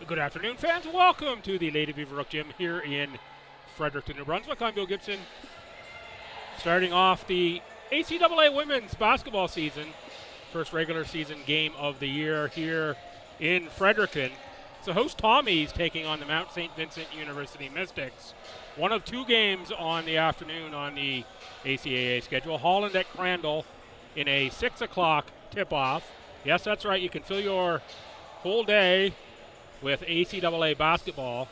Good afternoon, fans. Welcome to the Lady Beaverbrook Gym here in Fredericton, New Brunswick. I'm Bill Gibson. Starting off the ACAA women's basketball season, first regular season game of the year here in Fredericton. So host Tommies taking on the Mount St. Vincent University Mystics. One of two games on the afternoon on the ACAA schedule. Holland at Crandall in a 6 o'clock tip-off. Yes, that's right. You can fill your whole day with ACAA basketball.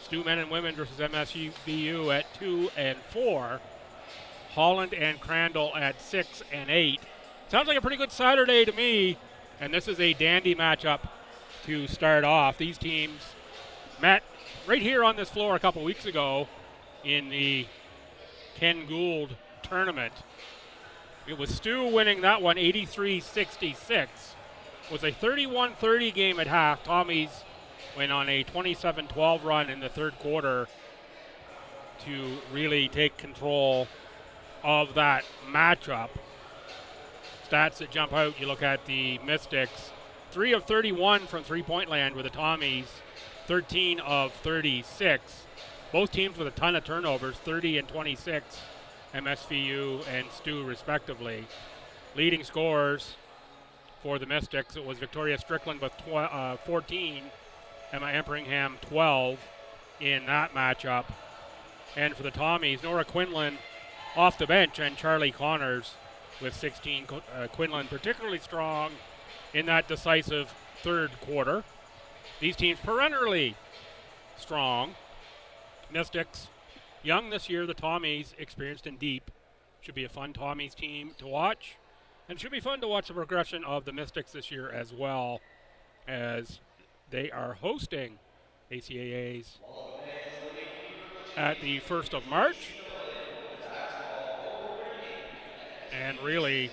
STU men and women versus MSVU at 2 and 4. Holland and Crandall at 6 and 8. Sounds like a pretty good Saturday to me, and this is a dandy matchup to start off. These teams met right here on this floor a couple weeks ago in the Ken Gould tournament. It was STU winning that one 83-66. It was a 31-30 game at half. Tommies went on a 27-12 run in the third quarter to really take control of that matchup. Stats that jump out, you look at the Mystics, 3 of 31 from three-point land with the Tommies, 13 of 36. Both teams with a ton of turnovers, 30 and 26, MSVU and STU respectively. Leading scorers for the Mystics, it was Victoria Strickland with 14, Emma Emperingham 12 in that matchup. And for the Tommies, Nora Quinlan off the bench and Charlie Connors with 16. Quinlan particularly strong in that decisive third quarter. These teams perennially strong. Mystics young this year, the Tommies experienced and deep. Should be a fun Tommies team to watch. And it should be fun to watch the progression of the Mystics this year as well, as they are hosting ACAAs at the 1st of March. And really,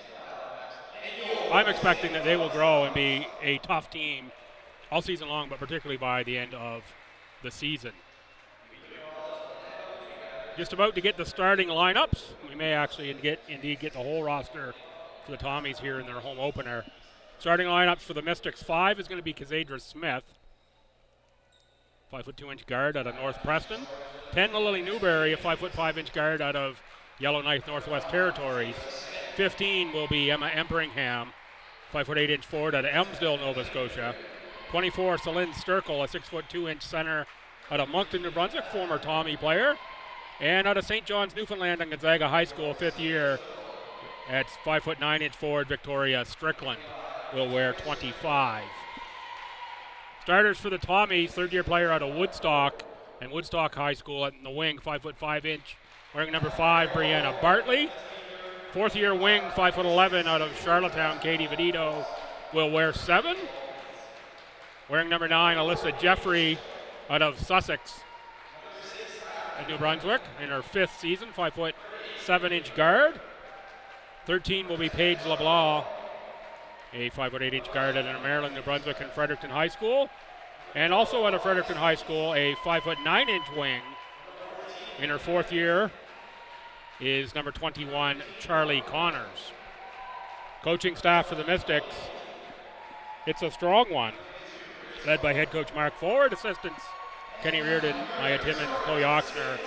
I'm expecting that they will grow and be a tough team all season long, but particularly by the end of the season. Just about to get the starting lineups. We may actually indeed get the whole roster for the Tommies here in their home opener. Starting lineups for the Mystics, 5 is going to be Cassandra Smith, 5'2" guard out of North Preston. 10, Lily Newberry, a 5'5" guard out of Yellowknife, Northwest Territories. 15 will be Emma Emperingham, 5'8" forward out of Elmsdale, Nova Scotia. 24, Celine Sturkle, a 6'2" center out of Moncton, New Brunswick, former Tommy player. And out of St. John's, Newfoundland and Gonzaga High School, 5th year, at 5'9" forward, Victoria Strickland will wear 25. Starters for the Tommies, third-year player out of Woodstock and Woodstock High School in the wing, 5'5", wearing number 5, Brianna Bartley. Fourth-year wing, 5'11", out of Charlottetown, Katie Vedito will wear 7. Wearing number 9, Alyssa Jeffrey out of Sussex at New Brunswick in her 5th season, 5'7" guard. 13 will be Paige LeBlanc, a 5'8" guard at Maryland, New Brunswick, and Fredericton High School. And also at a Fredericton High School, a 5'9" wing in her 4th year is number 21, Charlie Connors. Coaching staff for the Mystics, it's a strong one, led by head coach Mark Ford, assistants Kenny Reardon, Maya Timmons, Chloe Oxner,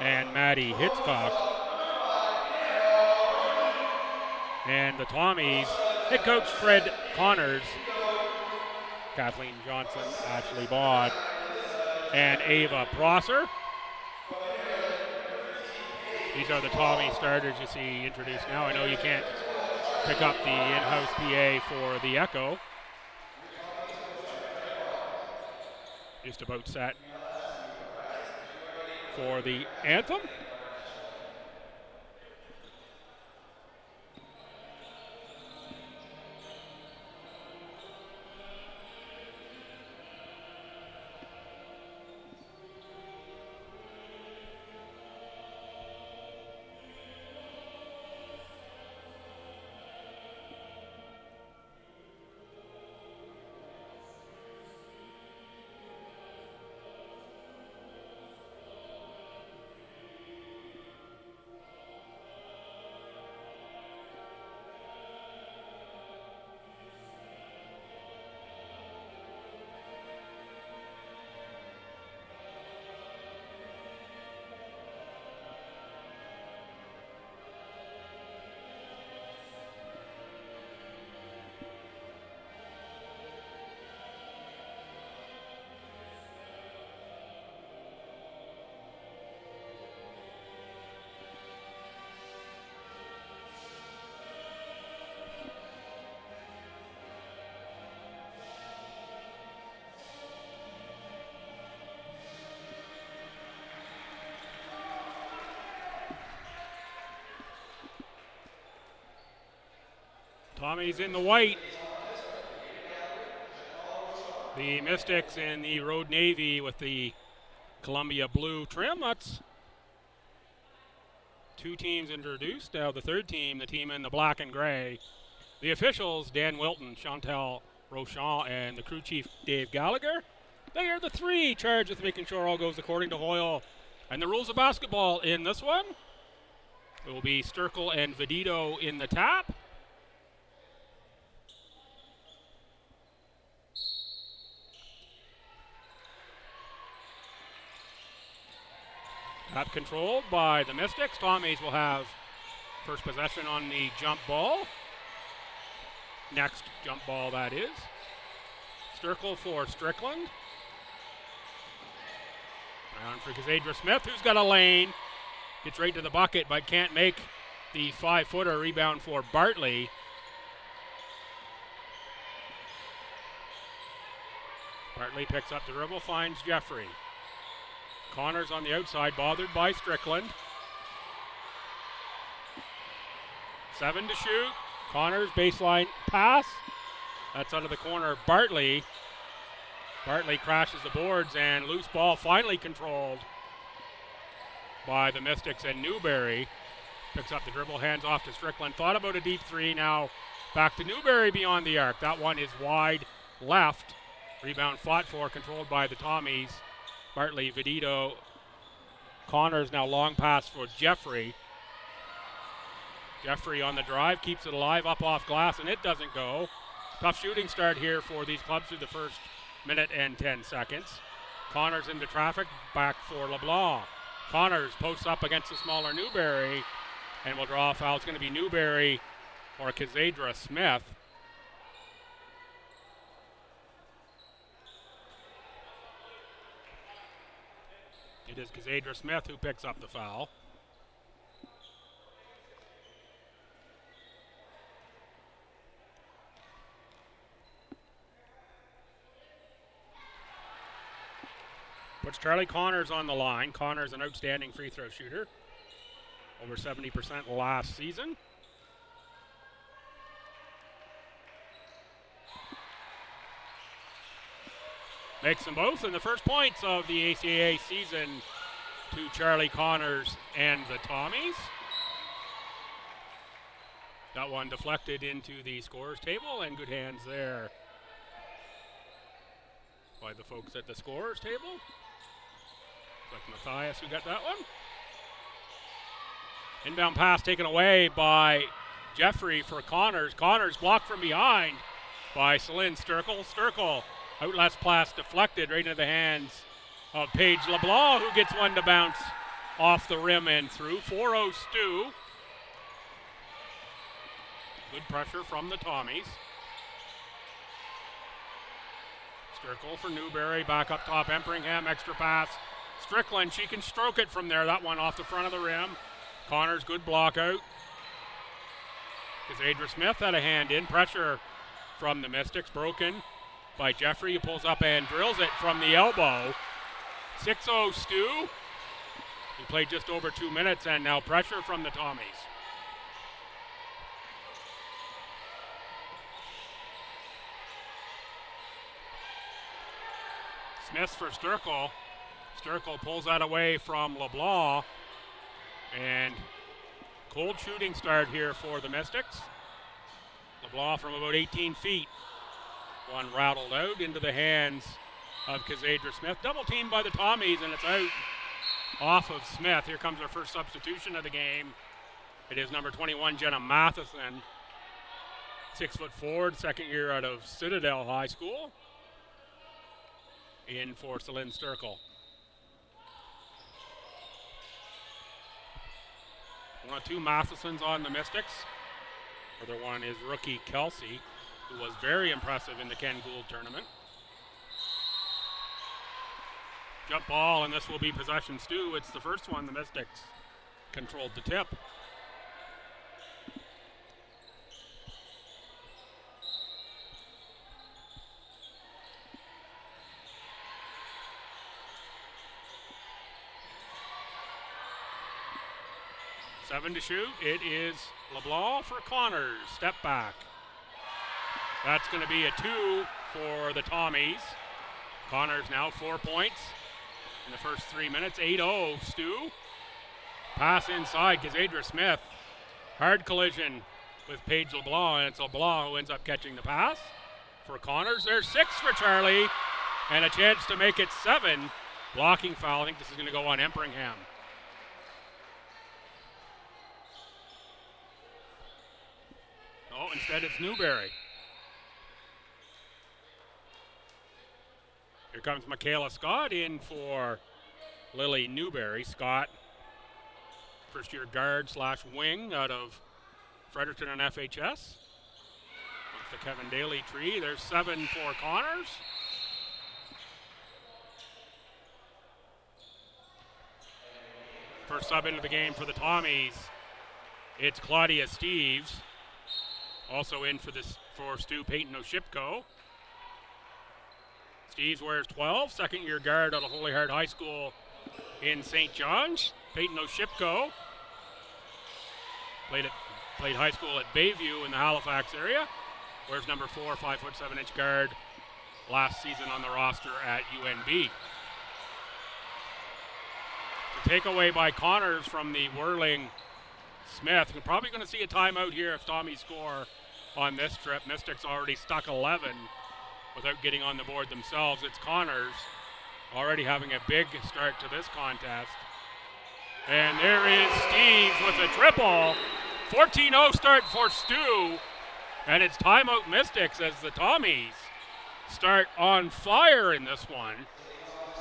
and Maddie Hitzcock. And the Tommies, head coach Fred Connors, Kathleen Johnson, Ashley Baud, and Ava Prosser. These are the Tommy starters you see introduced now. I know you can't pick up the in-house PA for the Echo. Just about set for the anthem. Tommy's in the white. The Mystics in the Road Navy with the Columbia blue trim. That's two teams introduced. Now the third team, the team in the black and gray. The officials, Dan Wilton, Chantal Rochon, and the crew chief, Dave Gallagher. They are the three charged with making sure all goes according to Hoyle. And the rules of basketball in this one, it will be Sturkle and Vedito in the tap. Tap controlled by the Mystics. Tommies will have first possession on the jump ball. Next jump ball, that is. Sturkle for Strickland. Around for Kazadra Smith, who's got a lane. Gets right to the bucket, but can't make the 5-footer. Rebound for Bartley. Bartley picks up the dribble, finds Jeffrey. Connors on the outside, bothered by Strickland. 7 to shoot. Connors, baseline pass. That's out of the corner. Bartley crashes the boards, and loose ball finally controlled by the Mystics, and Newberry picks up the dribble, hands off to Strickland. Thought about a deep three, now back to Newberry beyond the arc. That one is wide left. Rebound fought for, controlled by the Tommies. Bartley, Vedito, Connors now long pass for Jeffrey. Jeffrey on the drive, keeps it alive, up off glass, and it doesn't go. Tough shooting start here for these clubs through the first minute and 10 seconds. Connors into traffic, back for LeBlanc. Connors posts up against the smaller Newberry and will draw a foul. It's going to be Newberry or Kazadra Smith. It is Kazadra Smith who picks up the foul. Puts Charlie Connors on the line. Connors an outstanding free throw shooter. Over 70% last season. Makes them both, and the first points of the ACAA season to Charlie Connors and the Tommies. That one deflected into the scorer's table, and good hands there by the folks at the scorer's table. Like Matthias who got that one. Inbound pass taken away by Jeffrey for Connors. Connors blocked from behind by Celine Sturkle. Sturkle, outlet pass deflected right into the hands of Paige LeBlanc, who gets one to bounce off the rim and through. 4-0 Stu. Good pressure from the Tommies. Sturkle for Newberry, back up top. Emperingham, extra pass. Strickland, she can stroke it from there. That one off the front of the rim. Connors, good block out. Kazadra Smith had a hand in. Pressure from the Mystics, broken by Jeffrey, who pulls up and drills it from the elbow. 6-0 Stu. He played just over 2 minutes, and now pressure from the Tommies. Smith for Sturkle. Sturkle pulls that away from LeBlanc. And cold shooting start here for the Mystics. LeBlanc from about 18 feet. One rattled out into the hands of Kazadra Smith. Double teamed by the Tommies, and it's out off of Smith. Here comes our first substitution of the game. It is number 21, Jenna Matheson. 6-foot forward, second year out of Citadel High School. In for Celine Sturkle. One of two Mathesons on the Mystics. The other one is rookie Kelsey, who was very impressive in the Ken Gould tournament. Jump ball, and this will be possession Stu. It's the first one the Mystics controlled the tip. Seven to shoot. It is LeBlanc for Connors. Step back. That's going to be a 2 for the Tommies. Connors now 4 points in the first 3 minutes. 8-0, Stu. Pass inside, Kazadra Smith. Hard collision with Paige LeBlanc, and it's LeBlanc who ends up catching the pass for Connors. There's 6 for Charlie, and a chance to make it 7. Blocking foul. I think this is going to go on Emperingham. Oh, instead it's Newberry. Here comes Michaela Scott in for Lily Newberry. Scott, first-year guard / wing out of Fredericton and FHS. With the Kevin Daly tree. There's 7 for Connors. First sub into the game for the Tommies. It's Claudia Steves. Also in for Stu, Peyton Oshipko. Steves wears 12, second-year guard out of Holy Heart High School in St. John's. Peyton Oshipko played high school at Bayview in the Halifax area. Wears number 4, 5'7" guard, last season on the roster at UNB. The takeaway by Connors from the whirling Smith. We're probably going to see a timeout here if Tommies score on this trip. Mystics already stuck 11 without getting on the board themselves. It's Connors already having a big start to this contest. And there is Steves with a triple. 14-0 start for Stu. And it's timeout Mystics as the Tommies start on fire in this one.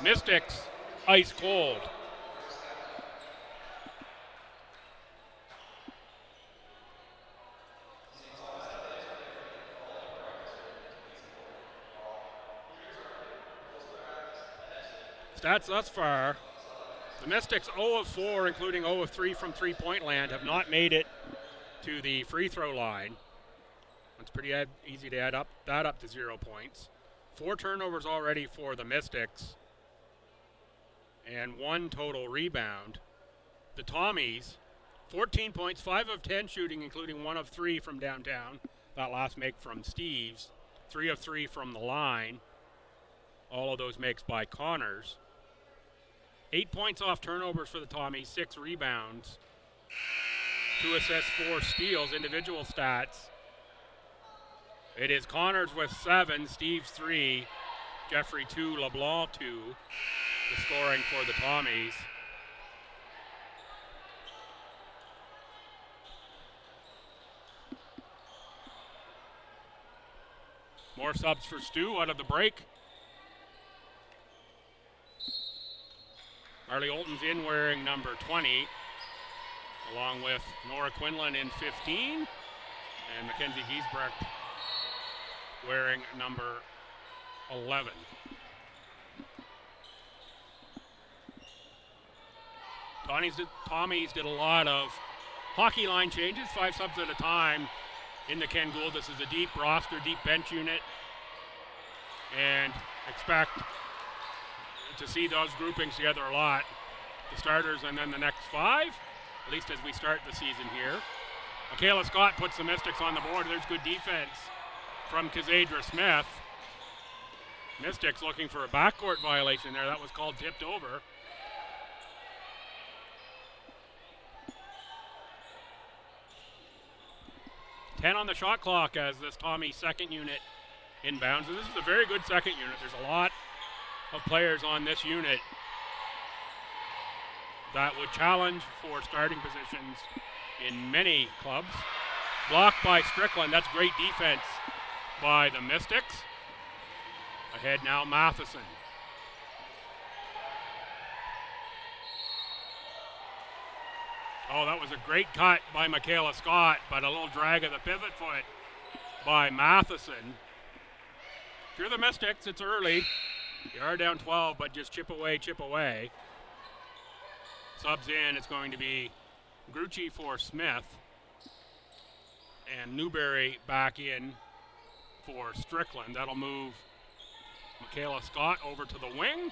Mystics ice cold. Stats thus far, the Mystics 0 of 4, including 0 of 3 from three-point land, have not made it to the free throw line. It's pretty easy to add that up to 0 points. 4 turnovers already for the Mystics, and 1 total rebound. The Tommies, 14 points, 5 of 10 shooting, including 1 of 3 from downtown. That last make from Steves. 3 of 3 from the line. All of those makes by Connors. 8 points off turnovers for the Tommies, 6 rebounds, 2 assists, 4 steals. Individual stats. It is Connors with 7, Steves 3, Jeffrey 2, LeBlanc 2, the scoring for the Tommies. More subs for Stu out of the break. Marley Olton's in wearing number 20, along with Nora Quinlan in 15, and Mackenzie Giesbrecht wearing number 11. Tommies did a lot of hockey line changes, 5 subs at a time in the Ken Gould. This is a deep roster, deep bench unit, and expect to see those groupings together a lot. The starters and then the next 5, at least as we start the season here. Michaela Scott puts the Mystics on the board. There's good defense from Kazadra Smith. Mystics looking for a backcourt violation there. That was called tipped over. Ten on the shot clock as this Tommy second unit inbounds. And this is a very good second unit. There's a lot of players on this unit that would challenge for starting positions in many clubs. Blocked by Strickland. That's great defense by the Mystics. Ahead now, Matheson. Oh, that was a great cut by Michaela Scott, but a little drag of the pivot foot by Matheson. If you're the Mystics, it's early. You are down 12, but just chip away, chip away. Subs in, it's going to be Grucci for Smith. And Newberry back in for Strickland. That'll move Michaela Scott over to the wing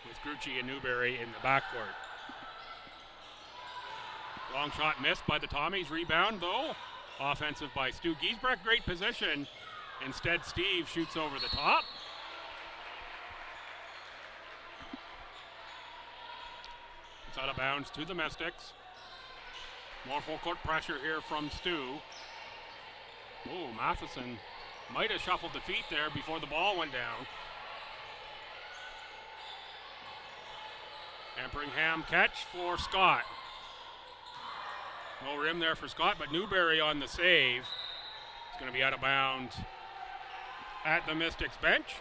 with Grucci and Newberry in the backcourt. Long shot missed by the Tommies. Rebound, though. Offensive by Stu Giesbrecht. Great position Instead, Steve shoots over the top. It's out of bounds to the Mystics. More full court pressure here from Stu. Oh, Matheson might have shuffled the feet there before the ball went down. Amperingham catch for Scott. No rim there for Scott, but Newberry on the save. It's going to be out of bounds at the Mystics bench.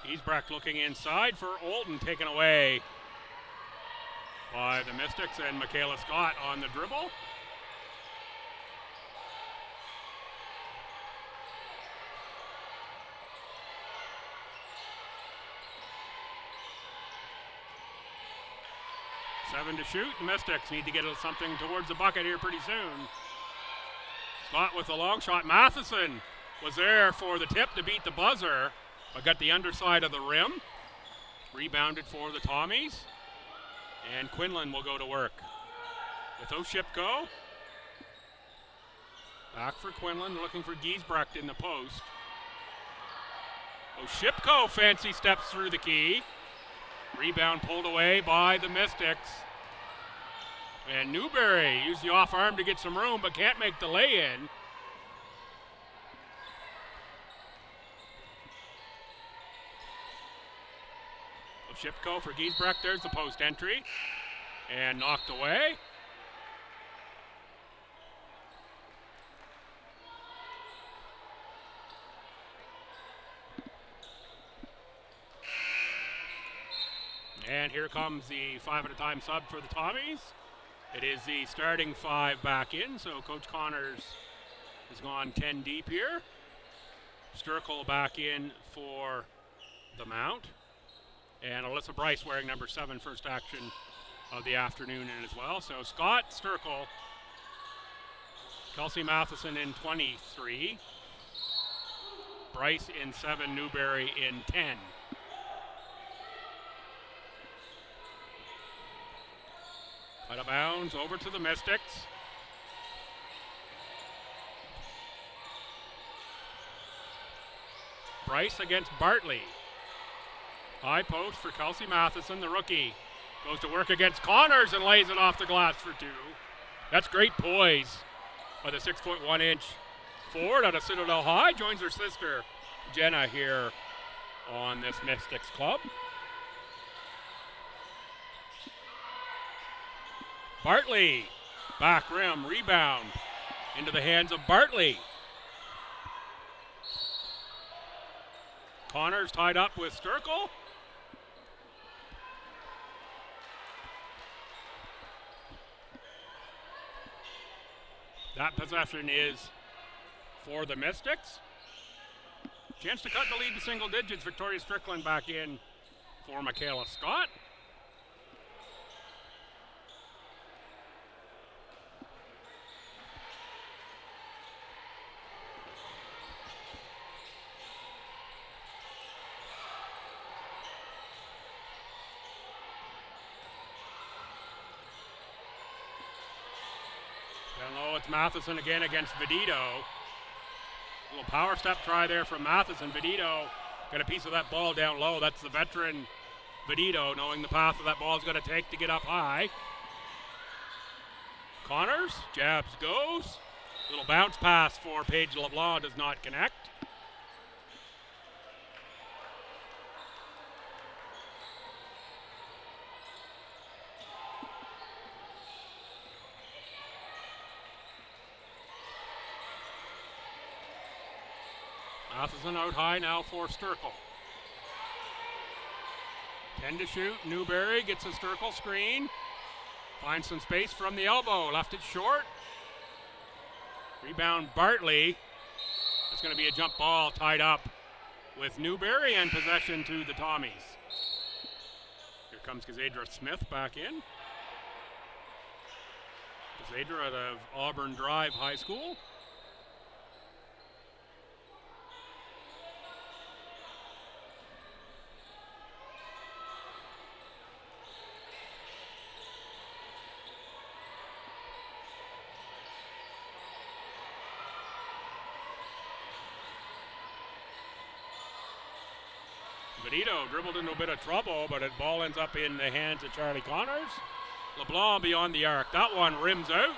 Giesbrecht looking inside for Olden, taken away by the Mystics, and Michaela Scott on the dribble. Seven to shoot. The Mystics need to get something towards the bucket here pretty soon. Scott with a long shot. Matheson was there for the tip to beat the buzzer, but got the underside of the rim. Rebounded for the Tommies. And Quinlan will go to work with Oshipko. Back for Quinlan, looking for Giesbrecht in the post. Oshipko fancy steps through the key. Rebound pulled away by the Mystics. And Newberry used the off arm to get some room, but can't make the lay-in. Oshipko for Giesbrecht. There's the post entry. And knocked away. And here comes the 5-at-a-time sub for the Tommies. It is the starting 5 back in, so Coach Connors has gone 10 deep here. Sturkle back in for the Mount. And Alyssa Bryce wearing number 7, first action of the afternoon in as well. So Scott, Sturkle, Kelsey Matheson in 23, Bryce in 7, Newberry in 10. Out of bounds, over to the Mystics. Bryce against Bartley. High post for Kelsey Matheson, the rookie. Goes to work against Connors and lays it off the glass for 2. That's great poise by the 6'1" forward out of Citadel High. Joins her sister, Jenna, here on this Mystics club. Bartley, back rim, rebound into the hands of Bartley. Connors tied up with Sturkle. That possession is for the Mystics. Chance to cut the lead to single digits. Victoria Strickland back in for Michaela Scott. It's Matheson again against Vedito. A little power step try there from Matheson. Vedito got a piece of that ball down low. That's the veteran Vedito, knowing the path that ball is going to take to get up high. Connors, jabs, goes. Little bounce pass for Paige LeBlanc, does not connect. Matheson out high now for Sturkle. 10 to shoot. Newberry gets a Sturkle screen. Finds some space from the elbow. Left it short. Rebound Bartley. It's going to be a jump ball tied up with Newberry and possession to the Tommies. Here comes Kazadra Smith back in. Kazadra out of Auburn Drive High School. Benito dribbled into a bit of trouble, but the ball ends up in the hands of Charlie Connors. LeBlanc beyond the arc. That one rims out.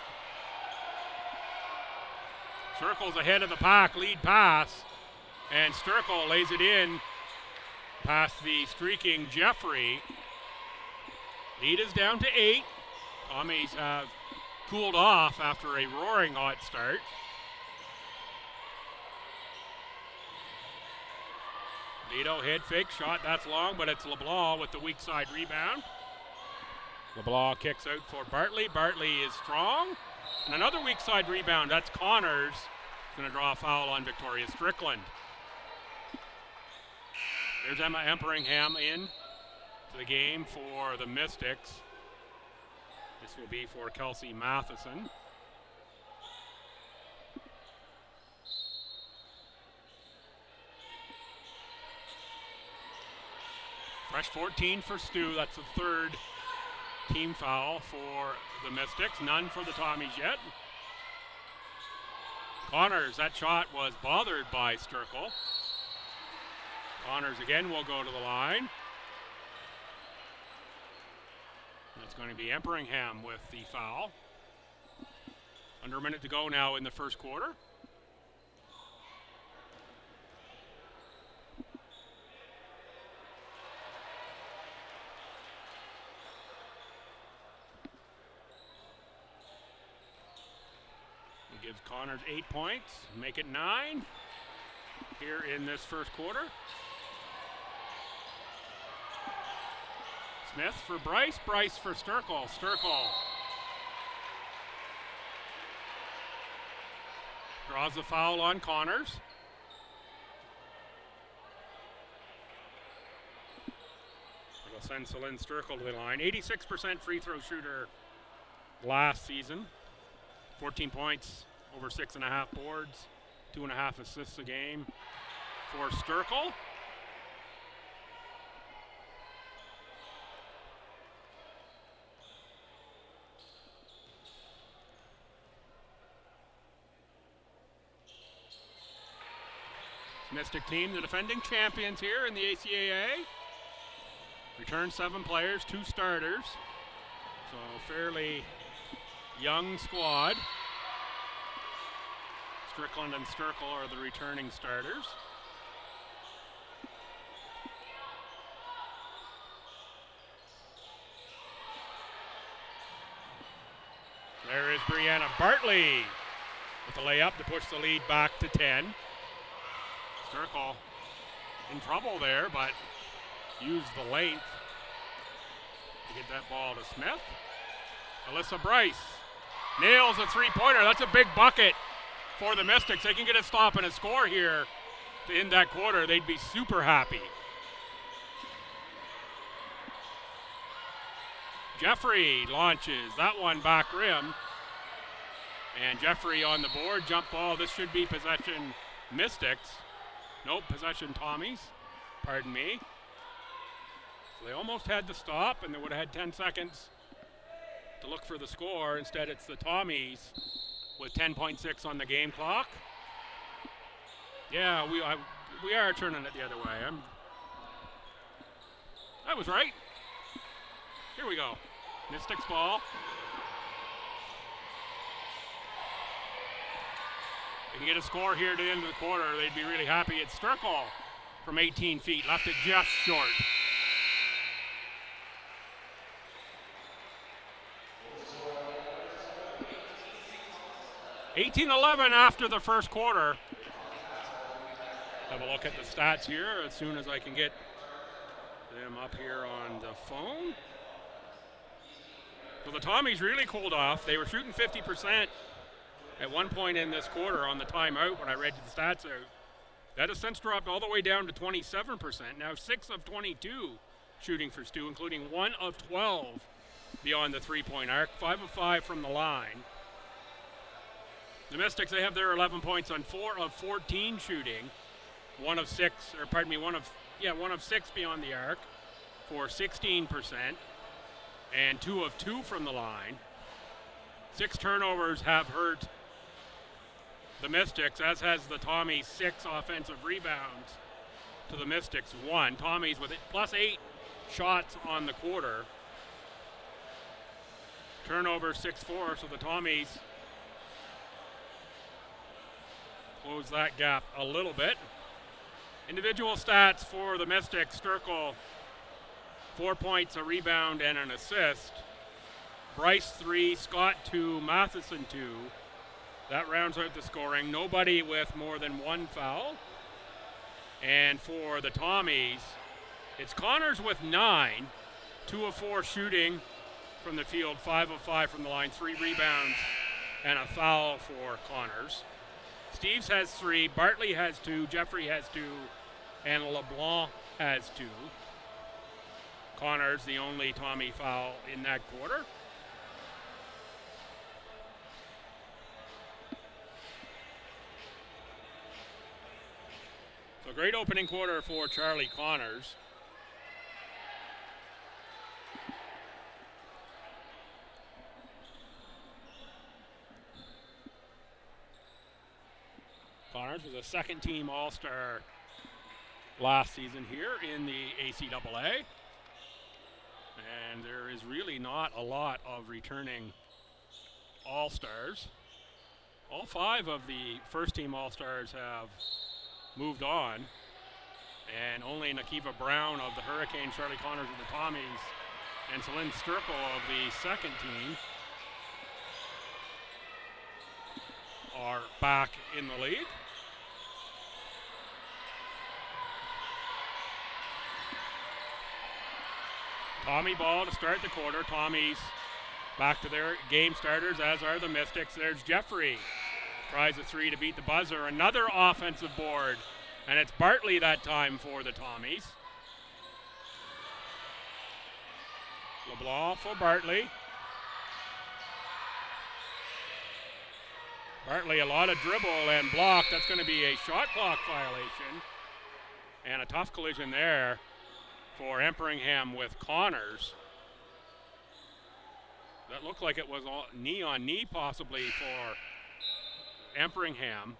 Circles ahead of the pack, lead pass, and Sturkle lays it in past the streaking Jeffrey. Lead is down to 8. Tommies have cooled off after a roaring hot start. Benito head fake shot, that's long, but it's LeBlanc with the weak side rebound. LeBlanc kicks out for Bartley. Bartley is strong. And another weak side rebound, that's Connors. Going to draw a foul on Victoria Strickland. There's Emma Emperingham in to the game for the Mystics. This will be for Kelsey Matheson. Fresh 14 for Stu. That's the third team foul for the Mystics. None for the Tommies yet. Connors, that shot was bothered by Sturkle. Connors again will go to the line. That's going to be Emperingham with the foul. Under a minute to go now in the first quarter. He gives Connors 8 points, make it 9 here in this first quarter. Smith for Bryce, Bryce for Sturkle. Sturkle draws the foul on Connors. It'll send Celine Sturkle to the line. 86% free throw shooter last season. 14 points, over 6.5 boards, 2.5 assists a game for Sturkle. Mystic team, the defending champions here in the ACAA. Return 7 players, 2 starters. So fairly young squad. Strickland and Sturkle are the returning starters. There is Brianna Bartley with a layup to push the lead back to 10. Sturkle in trouble there, but used the length to get that ball to Smith. Alyssa Bryce nails a three-pointer. That's a big bucket for the Mystics. They can get a stop and a score here in that quarter. They'd be super happy. Jeffrey launches that one back rim. And Jeffrey on the board, jump ball. This should be possession Mystics. Nope, possession Tommies, pardon me. So they almost had the stop, and they would have had 10 seconds to look for the score. Instead, it's the Tommies with 10.6 on the game clock. Yeah, we are turning it the other way. I was right. Here we go. Mystics ball. They can get a score here at the end of the quarter. They'd be really happy. It's Sturkle from 18 feet. Left it just short. (18-11) after the first quarter. Have a look at the stats here as soon as I can get them up here on the phone. So the Tommies really cooled off. They were shooting 50% at one point in this quarter on the timeout when I read the stats out. That has since dropped all the way down to 27%. Now 6 of 22 shooting for Stu, including 1 of 12 beyond the three-point arc, 5 of 5 from the line. The Mystics, they have their 11 points on 4 of 14 shooting, 1 of 6 beyond the arc for 16%, and 2 of 2 from the line. 6 turnovers have hurt the Mystics, as has the Tommies 6 offensive rebounds to the Mystics 1. Tommies with it +8 shots on the quarter. Turnover 6-4, so the Tommies close that gap a little bit. Individual stats for the Mystics: Sturkle, 4 points, a rebound, and an assist. Bryce 3, Scott 2, Matheson 2. That rounds out the scoring. Nobody with more than 1 foul. And for the Tommies, it's Connors with 9, 2 of 4 shooting from the field, 5 of 5 from the line, 3 rebounds, and a foul for Connors. Steves has 3, Bartley has 2, Jeffrey has 2, and LeBlanc has 2. Connors, the only Tommy foul in that quarter. So great opening quarter for Charlie Connors. Connors was a second-team All-Star last season here in the ACAA. And there is really not a lot of returning All-Stars. All 5 of the first-team All-Stars have moved on. And only Nakiva Brown of the Hurricanes, Charlie Connors of the Tommies, and Celine Sturkle of the second team are back in the league. Tommy ball to start the quarter. Tommies back to their game starters, as are the Mystics. There's Jeffrey. Tries a 3 to beat the buzzer. Another offensive board. And it's Bartley that time for the Tommies. LeBlanc for Bartley. Bartley, a lot of dribble and block. That's going to be a shot clock violation. And a tough collision there for Emperingham with Connors. That looked like it was knee on knee possibly for Emperingham.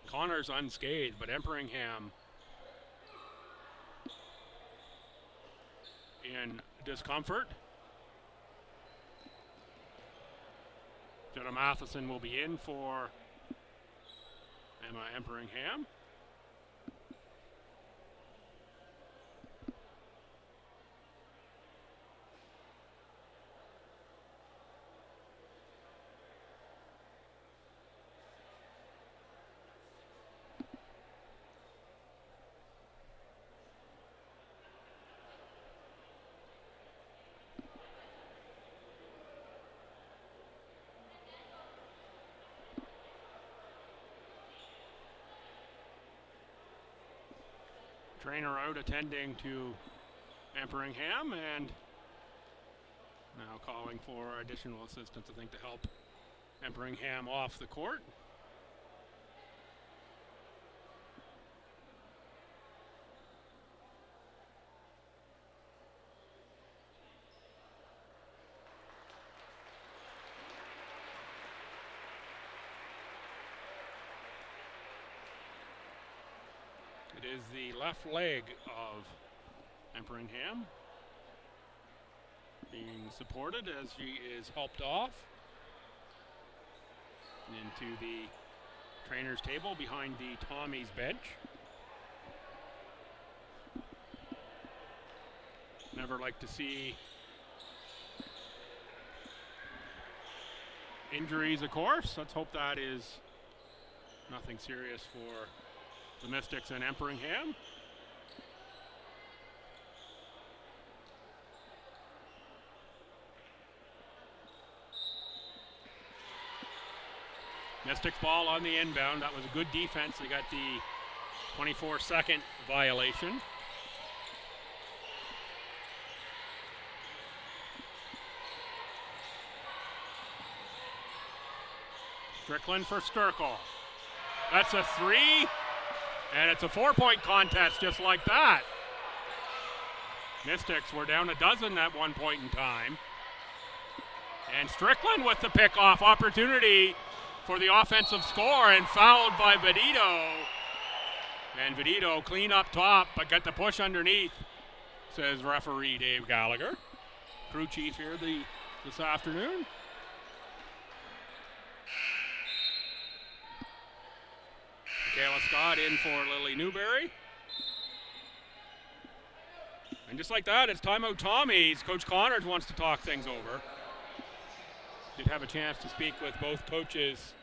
Connors unscathed, but Emperingham in discomfort. Jenna Matheson will be in for Emma Emperingham. Trainer out attending to Emperingham, and now calling for additional assistance, I think, to help Emperingham off the court. It is the left leg of Emperingham being supported as she is helped off into the trainer's table behind the Tommies bench. Never like to see injuries, of course. Let's hope that is nothing serious for the Mystics and Emperingham. Mystics ball on the inbound. That was a good defense. They got the 24-second violation. Strickland for Sturkle. That's a 3. And it's a 4-point contest just like that. Mystics were down a dozen at one point in time. And Strickland with the pick-off opportunity for the offensive score, and fouled by Benito. And Vedito clean up top, but got the push underneath, says referee Dave Gallagher. Crew chief here this afternoon. Michaela Scott in for Lily Newberry. And just like that, it's timeout Tommies. Coach Connors wants to talk things over. Did have a chance to speak with both coaches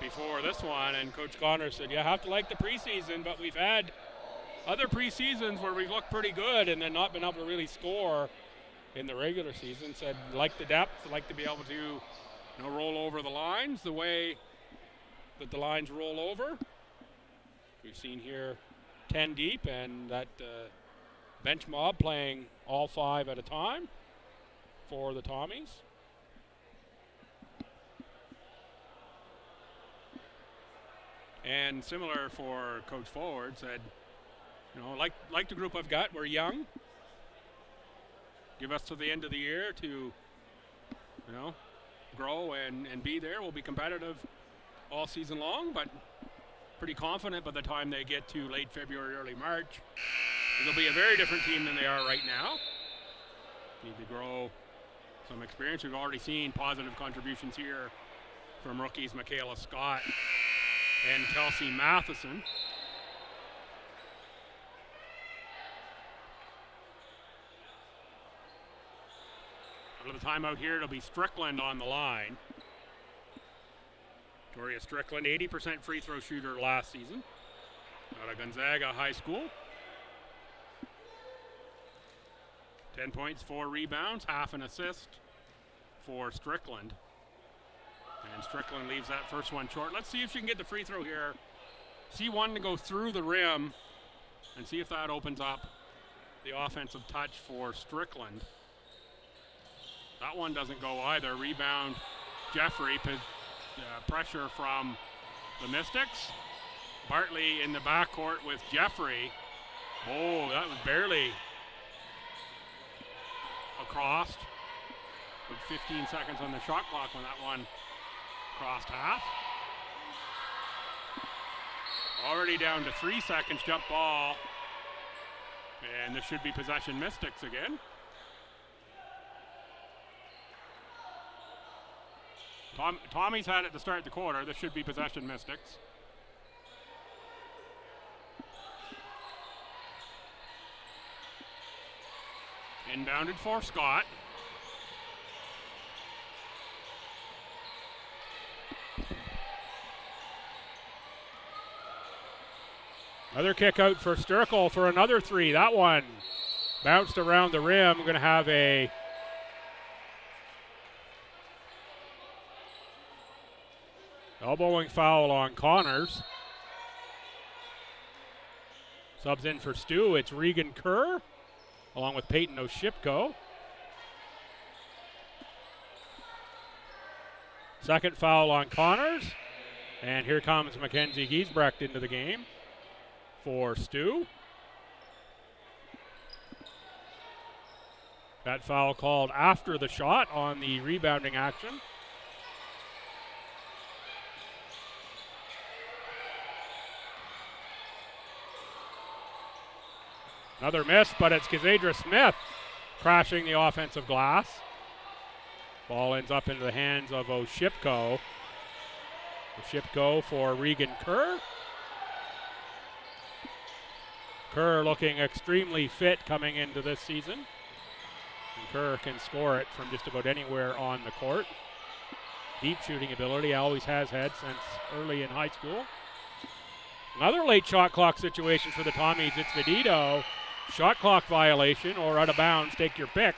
before this one, and Coach Connors said, you have to like the preseason, but we've had other preseasons where we've looked pretty good and then not been able to really score in the regular season. Said, like the depth, like to be able to roll over the lines the way that the lines roll over. We've seen here 10 deep, and that bench mob playing all 5 at a time for the Tommies. And similar for Coach Forward, said, like the group I've got, we're young. Give us to the end of the year to, grow and be there. We'll be competitive all season long, but pretty confident by the time they get to late February, early March, they'll be a very different team than they are right now. Need to grow some experience. We've already seen positive contributions here from rookies Michaela Scott and Kelsey Matheson. Out of the timeout here, it'll be Strickland on the line. Victoria Strickland, 80% free throw shooter last season out of Gonzaga High School. 10 points, 4 rebounds, half an assist for Strickland. And Strickland leaves that first one short. Let's see if she can get the free throw here. See one to go through the rim and see if that opens up the offensive touch for Strickland. That one doesn't go either. Rebound, Jeffrey. Pressure from the Mystics. Bartley in the backcourt with Jeffrey. Oh, that was barely across. With 15 seconds on the shot clock when that one crossed half. Already down to 3 seconds, jump ball. And this should be possession Mystics again. Tommy's had it to start the quarter. This should be possession Mystics. Inbounded for Scott. Another kick out for Sturkle for another 3. That one bounced around the rim. We're going to have a elbowing foul on Connors. Subs in for Stu. It's Regan Kerr along with Peyton Oshipko. Second foul on Connors. And here comes Mackenzie Giesbrecht into the game for Stu. That foul called after the shot on the rebounding action. Another miss, but it's Kazadra Smith crashing the offensive glass. Ball ends up into the hands of Oshipko. Oshipko for Regan Kerr. Kerr looking extremely fit coming into this season. And Kerr can score it from just about anywhere on the court. Deep shooting ability, always has had since early in high school. Another late shot clock situation for the Tommies. It's Vedito. Shot clock violation or out of bounds, take your pick.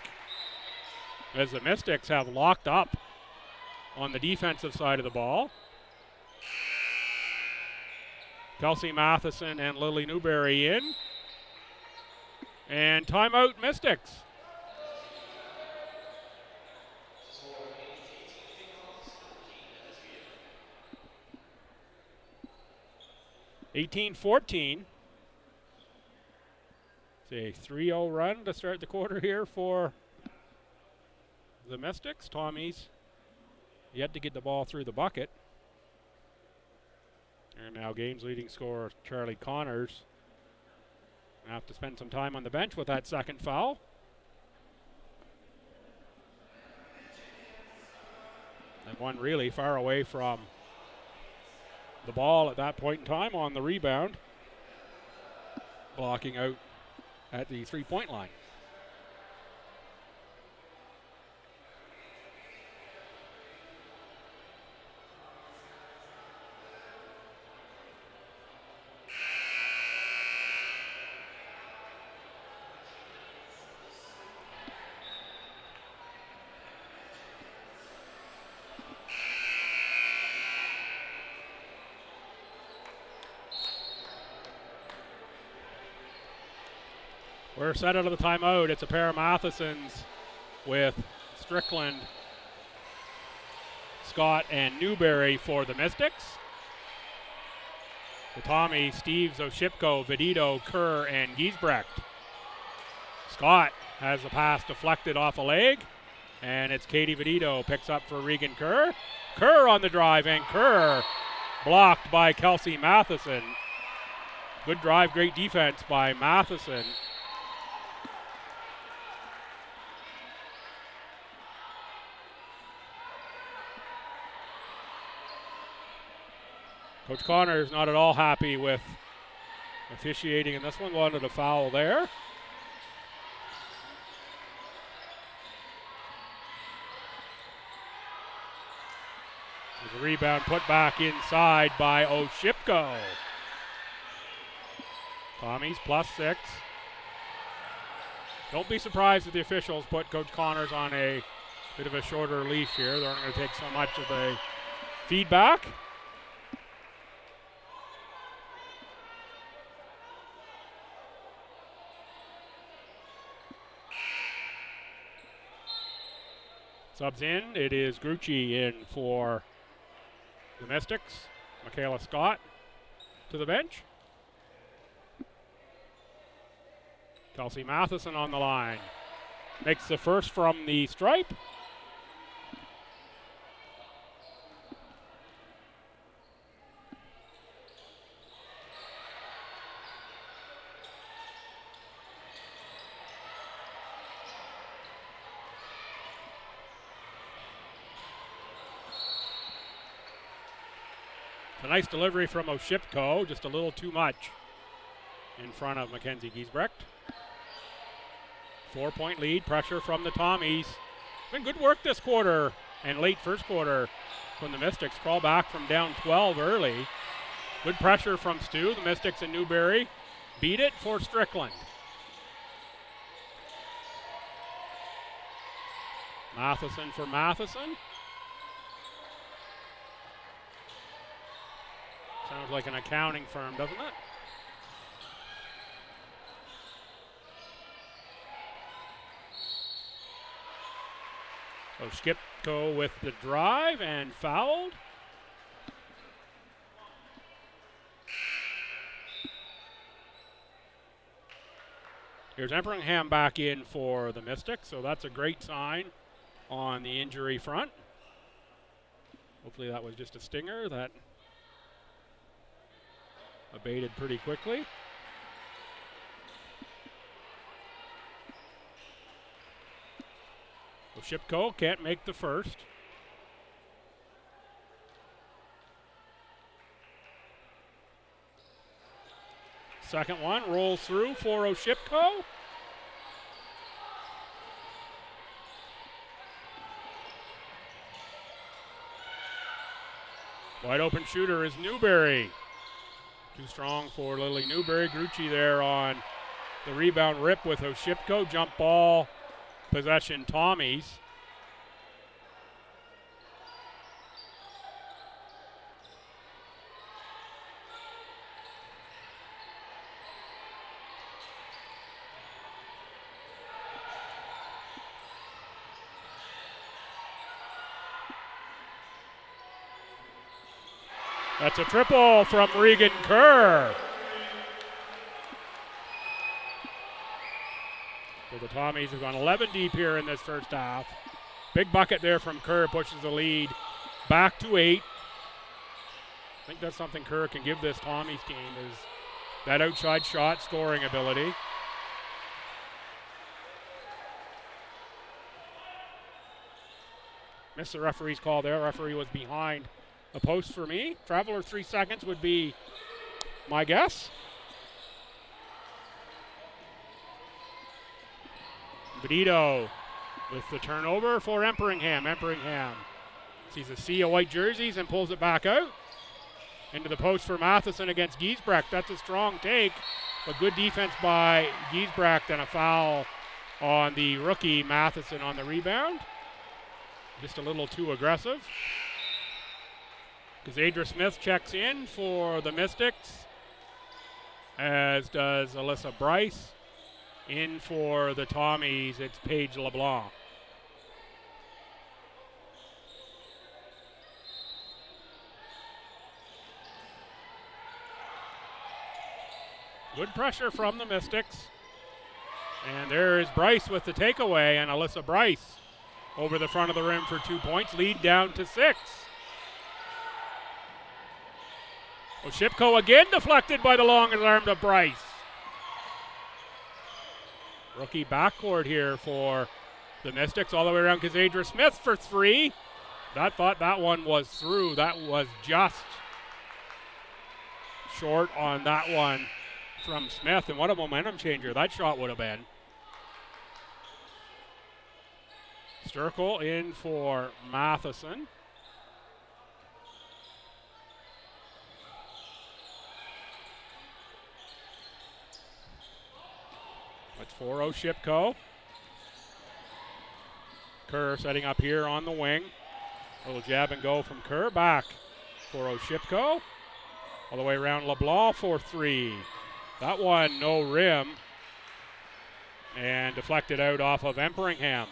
As the Mystics have locked up on the defensive side of the ball. Kelsey Matheson and Lily Newberry in. And timeout Mystics. (18-14). It's a 3-0 run to start the quarter here for the Mystics. Tommies yet to get the ball through the bucket. And now game's leading scorer, Charlie Connors, have to spend some time on the bench with that second foul. And one really far away from the ball at that point in time on the rebound, blocking out at the three-point line. We're set out of the timeout. It's a pair of Mathesons with Strickland, Scott, and Newberry for the Mystics. The Tommy, Steves, Oshipko, Vidito, Kerr, and Giesbrecht. Scott has the pass deflected off a leg, and it's Katie Vidito picks up for Regan Kerr. Kerr on the drive, and Kerr blocked by Kelsey Matheson. Good drive, great defense by Matheson. Coach Connor is not at all happy with officiating in this one. Wanted a foul there. There's a rebound put back inside by Oshipko. Tommy's +6. Don't be surprised if the officials put Coach Connors on a bit of a shorter leash here. They're not going to take so much of the feedback. Subs in, it is Grucci in for the Mystics. Michaela Scott to the bench. Kelsey Matheson on the line. Makes the first from the stripe. A nice delivery from Oshipko, just a little too much in front of Mackenzie Giesbrecht. 4-point lead, pressure from the Tommies. Been good work this quarter and late first quarter from the Mystics. Crawl back from down 12 early. Good pressure from Stu. The Mystics and Newberry beat it for Strickland. Matheson for Matheson. Sounds like an accounting firm, doesn't it? Oshipko with the drive and fouled. Here's Emperingham back in for the Mystics, so that's a great sign on the injury front. Hopefully that was just a stinger that abated pretty quickly. Oshipko can't make the first. Second one rolls through for Oshipko. Wide open shooter is Newberry. Too strong for Lily Newberry. Grucci there on the rebound rip with Oshipko. Jump ball, possession Tommies. That's a triple from Regan Kerr. So the Tommies have gone 11 deep here in this first half. Big bucket there from Kerr, pushes the lead back to 8. I think that's something Kerr can give this Tommy's team, is that outside shot scoring ability. Missed the referee's call there. Referee was behind the post for me. Traveler 3 seconds would be my guess. Benito with the turnover for Emperingham. Emperingham sees a sea of white jerseys and pulls it back out. Into the post for Matheson against Giesbrecht. That's a strong take, but good defense by Giesbrecht and a foul on the rookie Matheson on the rebound. Just a little too aggressive. Cassandra Smith checks in for the Mystics, as does Alyssa Bryce. In for the Tommies, it's Paige LeBlanc. Good pressure from the Mystics. And there is Bryce with the takeaway, and Alyssa Bryce over the front of the rim for 2 points. Lead down to 6. Oshipko again deflected by the long arm of Bryce. Rookie backcourt here for the Mystics, all the way around. Cassandra Smith for 3. Thought that one was through. That was just short on that one from Smith, and what a momentum changer that shot would have been. Sturkle in for Matheson. That's for Oshipko. Kerr setting up here on the wing. A little jab and go from Kerr. Back for Oshipko. All the way around LeBlanc for 3. That one, no rim. And deflected out off of Emperingham.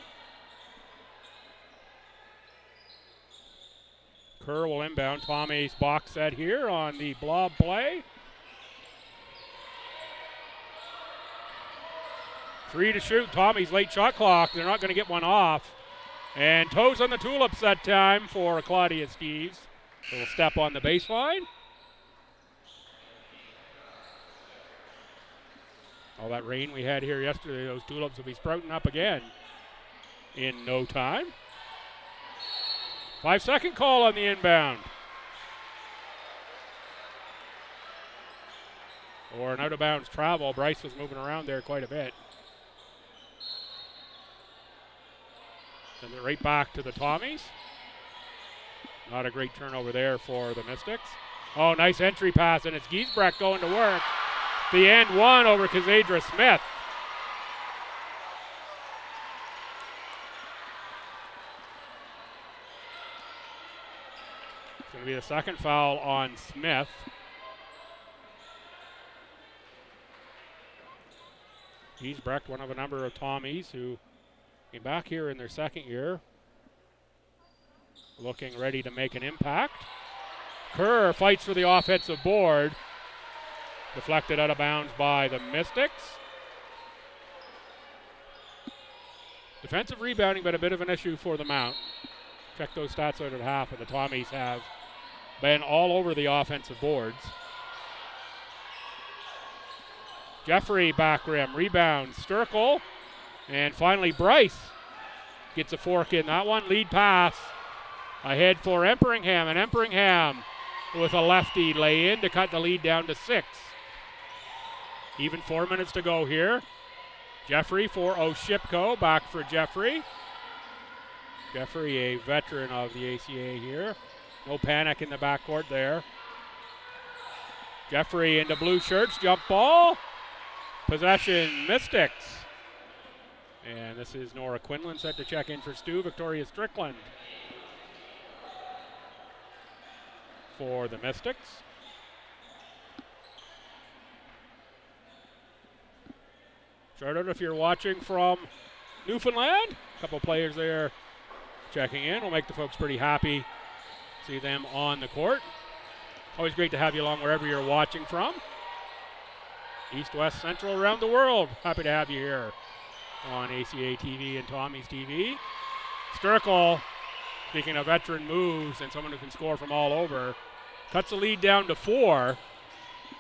Kerr will inbound. Tommy's box set here on the blob play. 3 to shoot. Tommy's late shot clock. They're not going to get one off. And toes on the tulips that time for Claudia Steeves. Little step on the baseline. All that rain we had here yesterday, those tulips will be sprouting up again in no time. 5-second call on the inbound. Or an out-of-bounds travel. Bryce was moving around there quite a bit. Send it right back to the Tommies. Not a great turnover there for the Mystics. Oh, nice entry pass, and it's Giesbrecht going to work. The end one over Cassandra Smith. It's going to be the second foul on Smith. Giesbrecht, one of a number of Tommies who came back here in their second year, looking ready to make an impact. Kerr fights for the offensive board. Deflected out of bounds by the Mystics. Defensive rebounding, but a bit of an issue for the Mount. Check those stats out at half, and the Tommies have been all over the offensive boards. Jeffrey back rim, rebound, Sturkle, and finally Bryce gets a fork in that one. Lead pass ahead for Emperingham, and Emperingham with a lefty lay in to cut the lead down to 6. Even 4 minutes to go here. Jeffrey for Oshipko, back for Jeffrey. Jeffrey, a veteran of the ACAA here. No panic in the backcourt there. Jeffrey into blue shirts, jump ball. Possession, Mystics. And this is Nora Quinlan set to check in for Stu. Victoria Strickland for the Mystics. Shout out if you're watching from Newfoundland. A couple players there checking in. Will make the folks pretty happy. See them on the court. Always great to have you along wherever you're watching from. East, West, Central, around the world. Happy to have you here on ACAA TV and Tommy's TV. Sturkle, speaking of veteran moves and someone who can score from all over, cuts the lead down to 4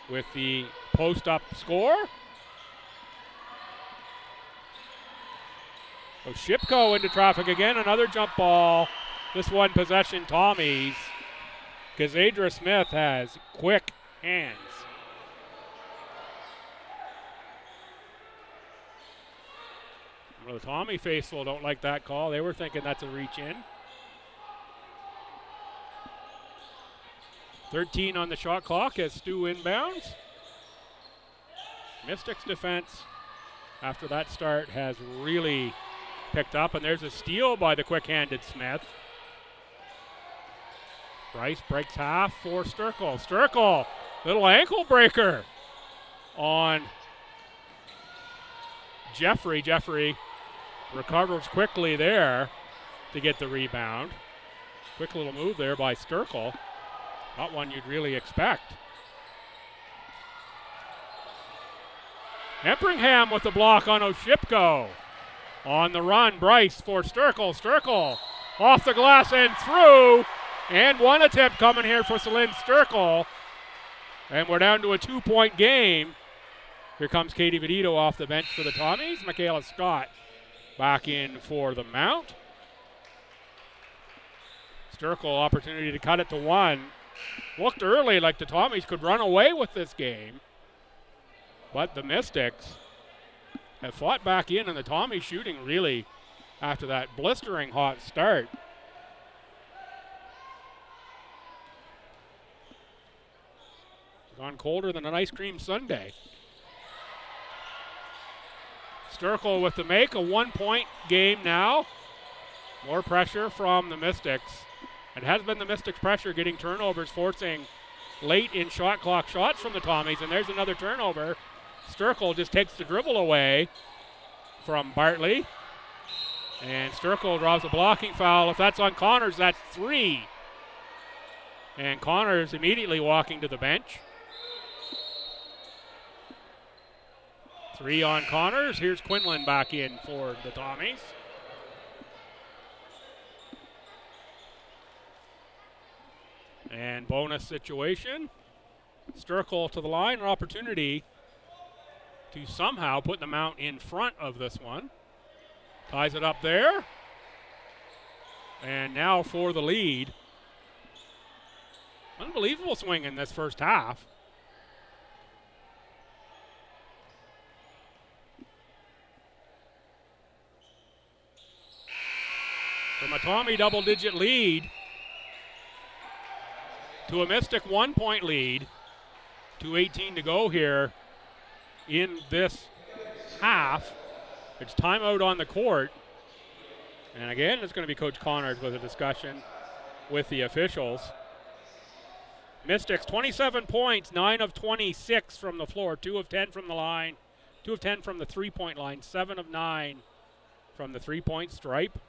with the post-up score. Oshipko into traffic again, another jump ball. This one possession Tommies. Kazadra Smith has quick hands. Well, the Tommy faithful don't like that call. They were thinking that's a reach in. 13 on the shot clock as STU inbounds. Mystics defense after that start has really picked up, and there's a steal by the quick-handed Smith. Bryce breaks half for Sturkle. Sturkle, little ankle breaker on Jeffrey. Jeffrey recovers quickly there to get the rebound. Quick little move there by Sturkle. Not one you'd really expect. Empringham with the block on Oshipko. On the run, Bryce for Sturkle. Sturkle off the glass and through. And one attempt coming here for Celine Sturkle. And we're down to a 2-point game. Here comes Katie Vedito off the bench for the Tommies. Michaela Scott back in for the Mount. Sturkle opportunity to cut it to 1. Looked early like the Tommies could run away with this game. But the Mystics have fought back in, and the Tommies shooting really after that blistering hot start. It's gone colder than an ice cream sundae. Sturkle with the make, a 1-point game now. More pressure from the Mystics. It has been the Mystics' pressure getting turnovers, forcing late in shot clock shots from the Tommies, and there's another turnover. Sturkle just takes the dribble away from Bartley. And Sturkle draws a blocking foul. If that's on Connors, that's 3. And Connors immediately walking to the bench. 3 on Connors. Here's Quinlan back in for the Tommies. And bonus situation. Sturkle to the line, an opportunity to somehow put the Mount in front of this one. Ties it up there. And now for the lead. Unbelievable swing in this first half. From a Tommy double-digit lead to a Mystic 1-point lead. 2:18 to go here in this half. It's timeout on the court. And again, it's going to be Coach Connors with a discussion with the officials. Mystics 27 points, 9 of 26 from the floor, 2 of 10 from the line, 2 of 10 from the 3-point line, 7 of 9 from the 3-point stripe.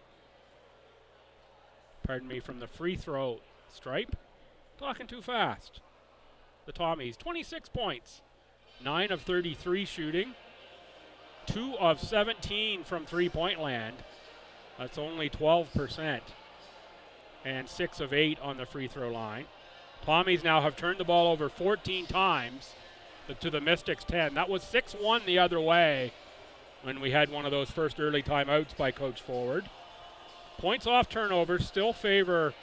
Pardon me, from the free throw stripe. Talking too fast. The Tommies, 26 points, 9 of 33 shooting, 2 of 17 from 3-point land. That's only 12%. And 6 of 8 on the free throw line. Tommies now have turned the ball over 14 times to the Mystics 10. That was 6-1 the other way when we had one of those first early timeouts by Coach Forward. Points off turnovers still favor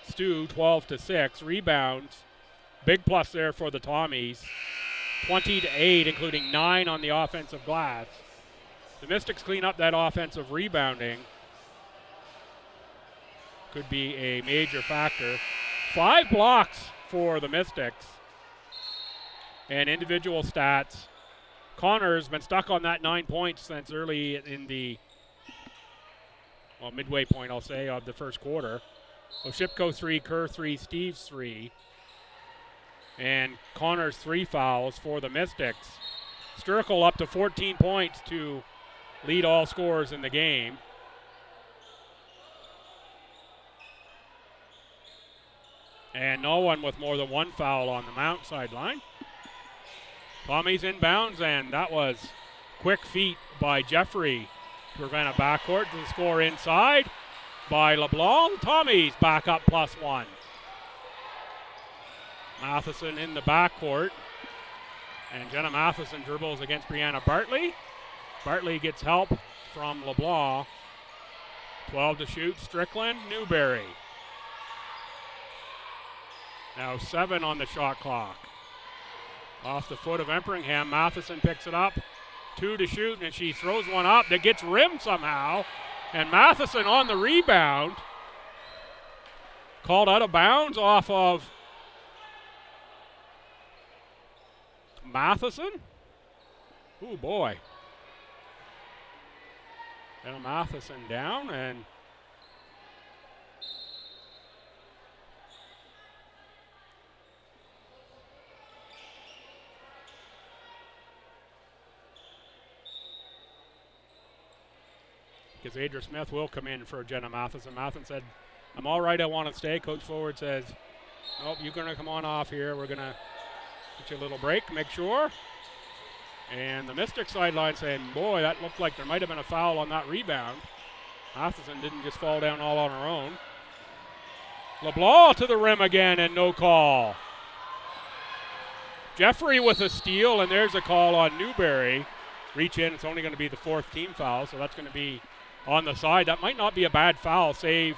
STU 12-6. Rebounds, big plus there for the Tommies. 20-8, including 9 on the offensive glass. The Mystics clean up that offensive rebounding. Could be a major factor. 5 blocks for the Mystics. And individual stats. Connor's been stuck on that 9 points since early in the midway point, I'll say, of the first quarter. Oshipko 3, Kerr 3, Steves 3. And Connor's 3 fouls for the Mystics. Sturkle up to 14 points to lead all scorers in the game. And no one with more than 1 foul on the Mount sideline. Tommies inbounds, and that was quick feet by Jeffrey to prevent a backcourt. The score inside by LeBlanc. Tommies back up +1. Matheson in the backcourt. And Jenna Matheson dribbles against Brianna Bartley. Bartley gets help from LeBlanc. 12 to shoot, Strickland, Newberry. Now 7 on the shot clock. Off the foot of Emperingham, Matheson picks it up. 2 to shoot, and she throws one up that gets rimmed somehow. And Matheson on the rebound. Called out of bounds off of Matheson. Oh boy. Now Matheson down, and Adra Smith will come in for Jenna Matheson. Matheson said, I'm all right, I want to stay. Coach Forward says, nope, you're going to come on off here. We're going to get you a little break, make sure. And the Mystic sideline saying, boy, that looked like there might have been a foul on that rebound. Matheson didn't just fall down all on her own. LeBlanc to the rim again, and no call. Jeffrey with a steal, and there's a call on Newberry. Reach in, it's only going to be the 4th team foul, so that's going to be on the side. That might not be a bad foul, save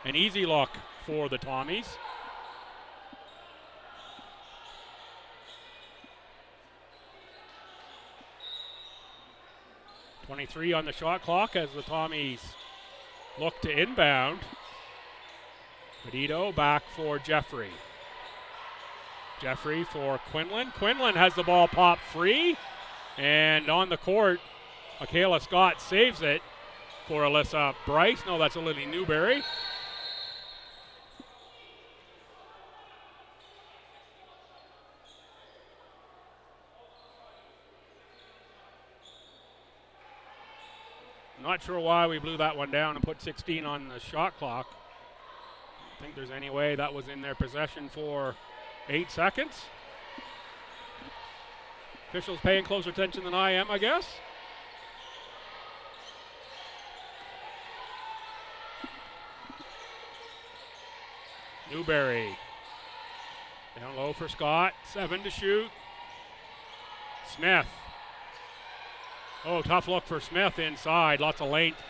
an easy look for the Tommies. .23 on the shot clock as the Tommies look to inbound. Benito back for Jeffrey. Jeffrey for Quinlan. Quinlan has the ball popped free. And on the court, Michaela Scott saves it for Alyssa Bryce. No, that's Lily Newberry. Not sure why we blew that one down and put 16 on the shot clock. I don't think there's any way that was in their possession for 8 seconds. Officials paying closer attention than I am, I guess. Newberry. Down low for Scott. 7 to shoot. Smith. Oh, tough look for Smith inside. Lots of length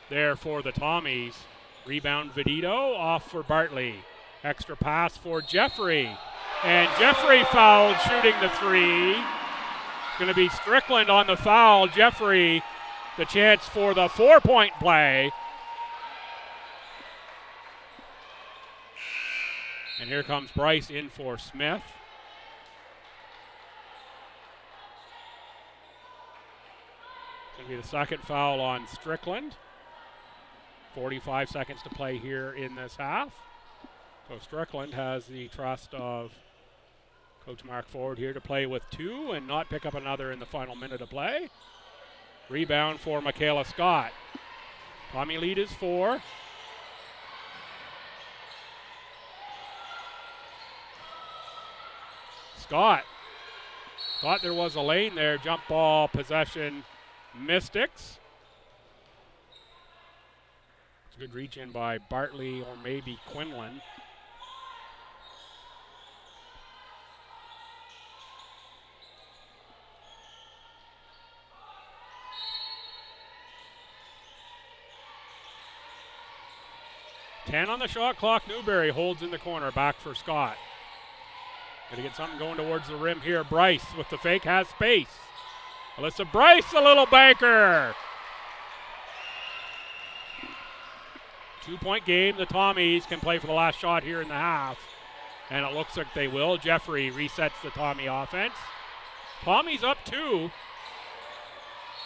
there for the Tommies. Rebound Vedito off for Bartley. Extra pass for Jeffrey. And Jeffrey fouled shooting the 3. It's going to be Strickland on the foul. Jeffrey, the chance for the 4-point play. And here comes Bryce in for Smith. It's going to be the second foul on Strickland. 45 seconds to play here in this half. So Strickland has the trust of Coach Mark Ford here to play with 2 and not pick up another in the final minute of play. Rebound for Michaela Scott. Tommy lead is 4. Scott. Thought there was a lane there. Jump ball, possession, Mystics. It's a good reach in by Bartley or maybe Quinlan. Ten on the shot clock. Newberry holds in the corner. Back for Scott. Got to get something going towards the rim here. Bryce with the fake has space. Alyssa Bryce, a little banker. 2-point game. The Tommies can play for the last shot here in the half. And it looks like they will. Jeffrey resets the Tommy offense. Tommy's up 2.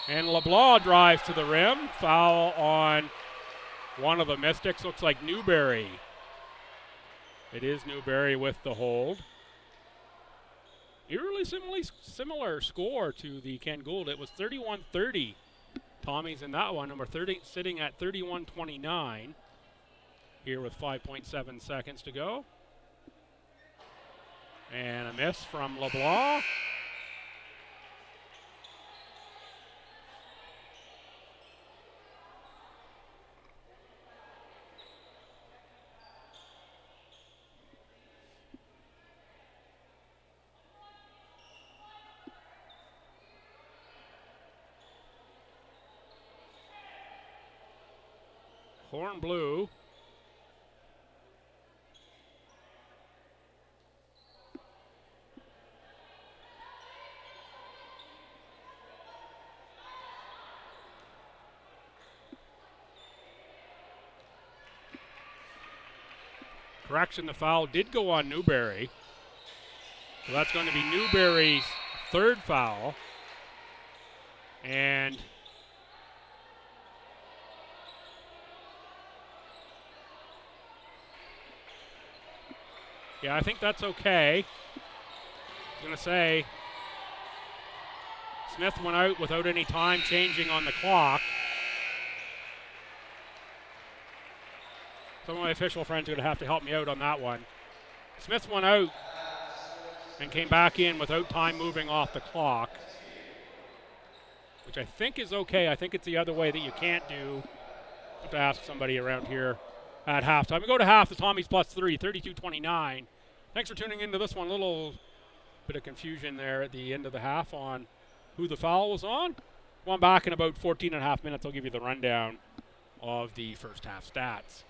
And LeBlanc drives to the rim. Foul on one of the Mystics. Looks like Newberry. It is Newberry with the hold. Eerily similar score to the Ken Gould. It was 31-30. Tommy's in that one. Number 30 sitting at 31-29 here with 5.7 seconds to go. And a miss from LeBlanc. Horn blue. Correction, the foul did go on Newberry. So that's going to be Newberry's third foul. And yeah, I think that's okay. I was going to say, Smith went out without any time changing on the clock. Some of my official friends are going to have to help me out on that one. Smith went out and came back in without time moving off the clock, which I think is okay. I think it's the other way that you can't do. You have to ask somebody around here at halftime. We go to half. The Tommies plus 3, 32-29. Thanks for tuning into this one. A little bit of confusion there at the end of the half on who the foul was on. Going back in about 14 and a half minutes, I'll give you the rundown of the first half stats.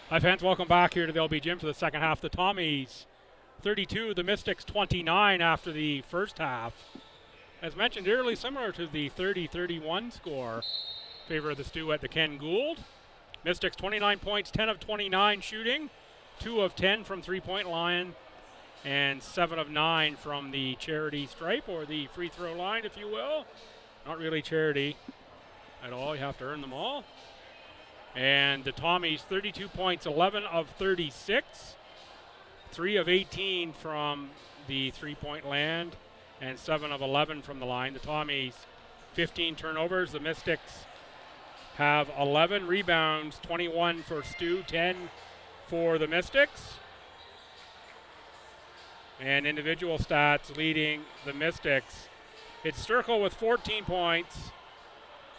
Hi fans, welcome back here to the LB Gym for the second half. The Tommies 32, the Mystics 29 after the first half. As mentioned earlier, similar to the 30-31 score, favor of the STU at the Ken Gould. Mystics 29 points, 10 of 29 shooting, 2 of 10 from three-point line, and 7 of 9 from the charity stripe, or the free throw line, if you will. Not really charity at all, you have to earn them all. And the Tommies 32 points, 11 of 36, 3 of 18 from the three-point land, and 7 of 11 from the line. The Tommies 15 turnovers. The Mystics have 11 rebounds, 21 for STU, 10 for the Mystics. And individual stats leading the Mystics. It's Sturkle with 14 points.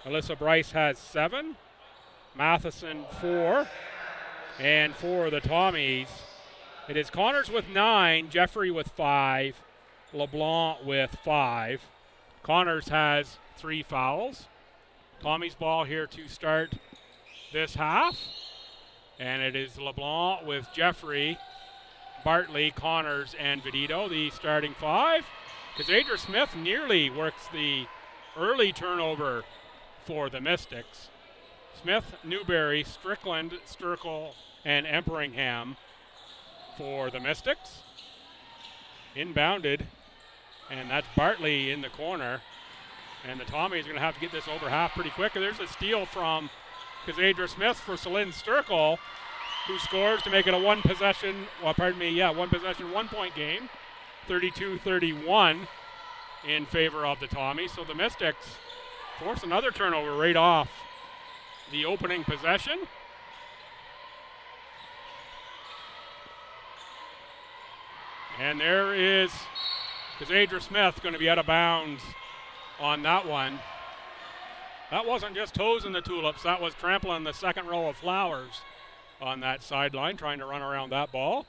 Alyssa Bryce has 7. Matheson 4. And for the Tommies, it is Connors with 9, Jeffrey with 5, LeBlanc with 5. Connors has 3 fouls. Tommies ball here to start this half. And it is LeBlanc with Jeffrey, Bartley, Connors, and Vedito, the starting 5. Cassandra Smith nearly works the early turnover for the Mystics. Smith, Newberry, Strickland, Sturkle, and Emperingham for the Mystics. Inbounded, and that's Bartley in the corner. And the Tommies are going to have to get this over half pretty quick. And there's a steal from Cassandra Smith for Celine Sturkle, who scores to make it a one possession, 1-point game. 32-31 in favor of the Tommies. So the Mystics force another turnover right off the opening possession. And there is Cassandra Smith going to be out of bounds on that one. That wasn't just toes in the tulips, that was trampling the second row of flowers on that sideline, trying to run around that ball.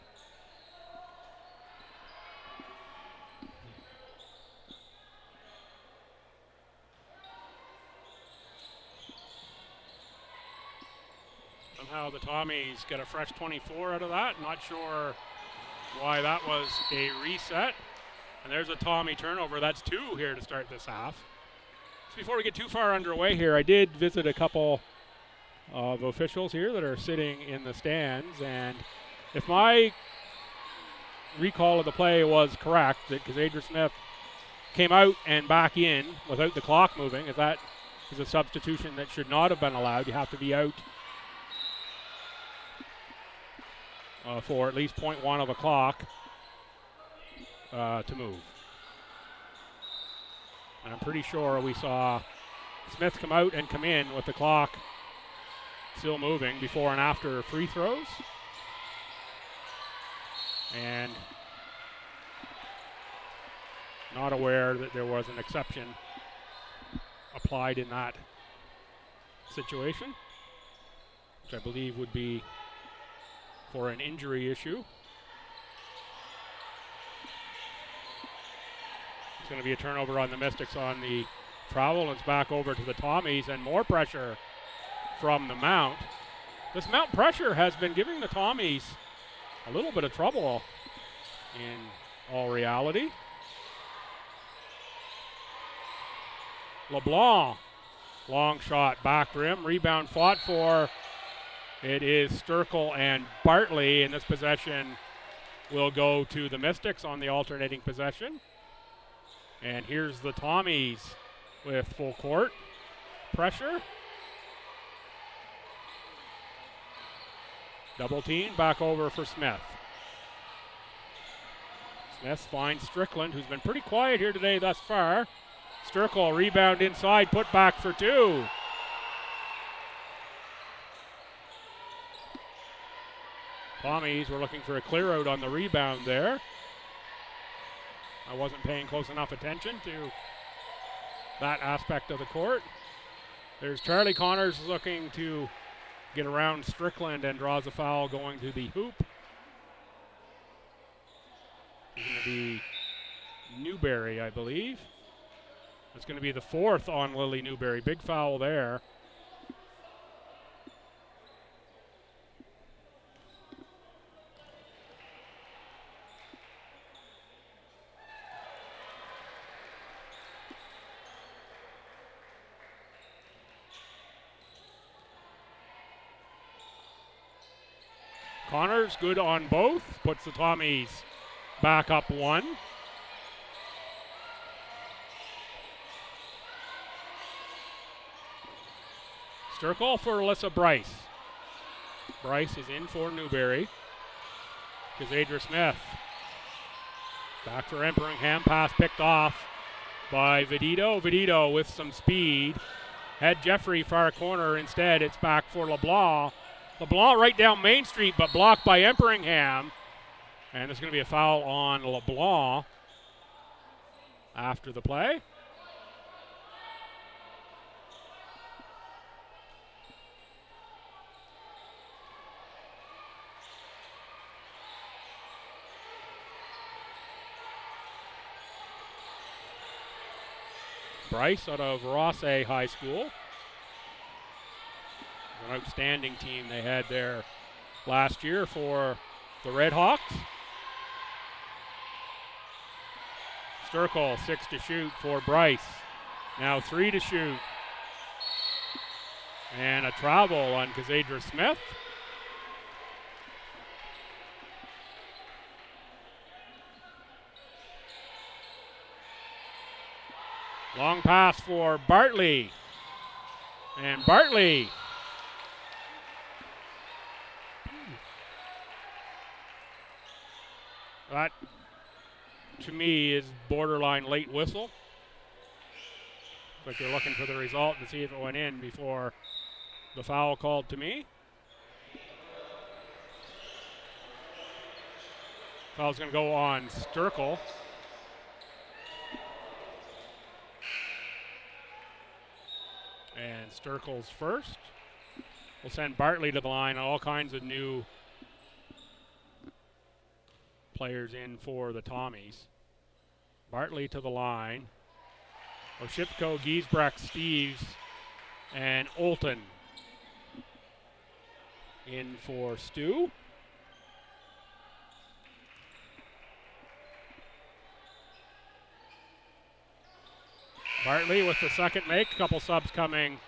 Somehow the Tommies get a fresh 24 out of that. Not sure why that was a reset. And there's a Tommy turnover. That's 2 here to start this half. So before we get too far underway here, I did visit a couple of officials here that are sitting in the stands. And if my recall of the play was correct, that Cassandra Smith came out and back in without the clock moving, if that is a substitution that should not have been allowed, you have to be out for at least 0.1 of a clock to move. And I'm pretty sure we saw Smith come out and come in with the clock still moving before and after free throws. And not aware that there was an exception applied in that situation, which I believe would be for an injury issue. It's going to be a turnover on the Mystics on the travel. It's back over to the Tommies, and more pressure from the Mount. This Mount pressure has been giving the Tommies a little bit of trouble in all reality. LeBlanc, long shot, back rim, rebound fought for. It is Sturkle and Bartley, and this possession will go to the Mystics on the alternating possession. And here's the Tommies with full court pressure. Double team, back over for Smith. Smith finds Strickland, who's been pretty quiet here today thus far. Sturkle, rebound inside, put back for 2. Tommies were looking for a clear out on the rebound there. I wasn't paying close enough attention to that aspect of the court. There's Charlie Connors looking to get around Strickland and draws a foul going to the hoop. It's going to be Newberry, I believe. It's going to be the 4th on Lily Newberry. Big foul there. Connors good on both, puts the Tommies back up 1. Sturkle for Alyssa Bryce. Bryce is in for Newberry. Kazadra Smith. Back for Emperingham. Pass picked off by Vedito. Vedito with some speed. Had Jeffrey far corner instead. It's back for LeBlanc. LeBlanc right down Main Street, but blocked by Emperingham. And there's going to be a foul on LeBlanc after the play. Bryce out of Rossay High School. An outstanding team they had there last year for the Red Hawks. Sturkle, 6 to shoot for Bryce. Now 3 to shoot. And a travel on Kazadra Smith. Long pass for Bartley. And Bartley. That, to me, is borderline late whistle. But they're looking for the result to see if it went in before the foul called to me. Foul's going to go on Sturkle. And Sturkle's first. We'll send Bartley to the line. All kinds of new players in for the Tommies. Bartley to the line. Oshipko, Giesbrecht, Steves, and Olton in for STU. Bartley with the second make. A couple subs coming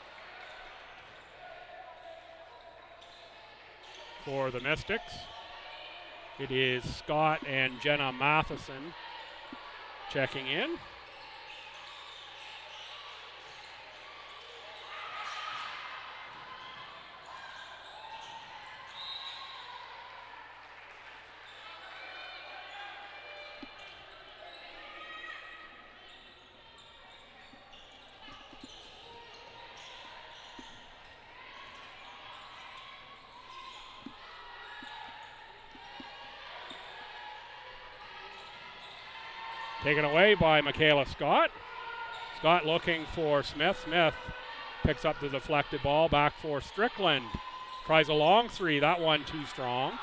for the Mystics. It is Scott and Jenna Matheson checking in. Taken away by Michaela Scott. Scott looking for Smith. Smith picks up the deflected ball. Back for Strickland. Tries a long three. That one too strong.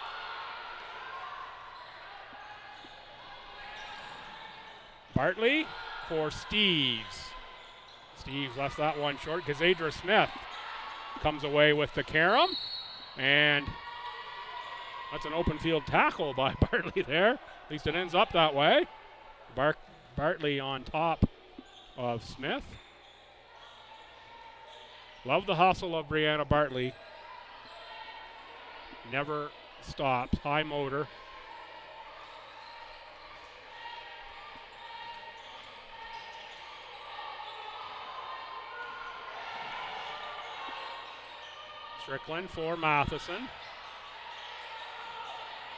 Bartley for Steves. Steves left that one short. Kazadra Smith comes away with the carom. And that's an open field tackle by Bartley there. At least it ends up that way. Bartley on top of Smith. Love the hustle of Brianna Bartley. Never stops. High motor. Strickland for Matheson.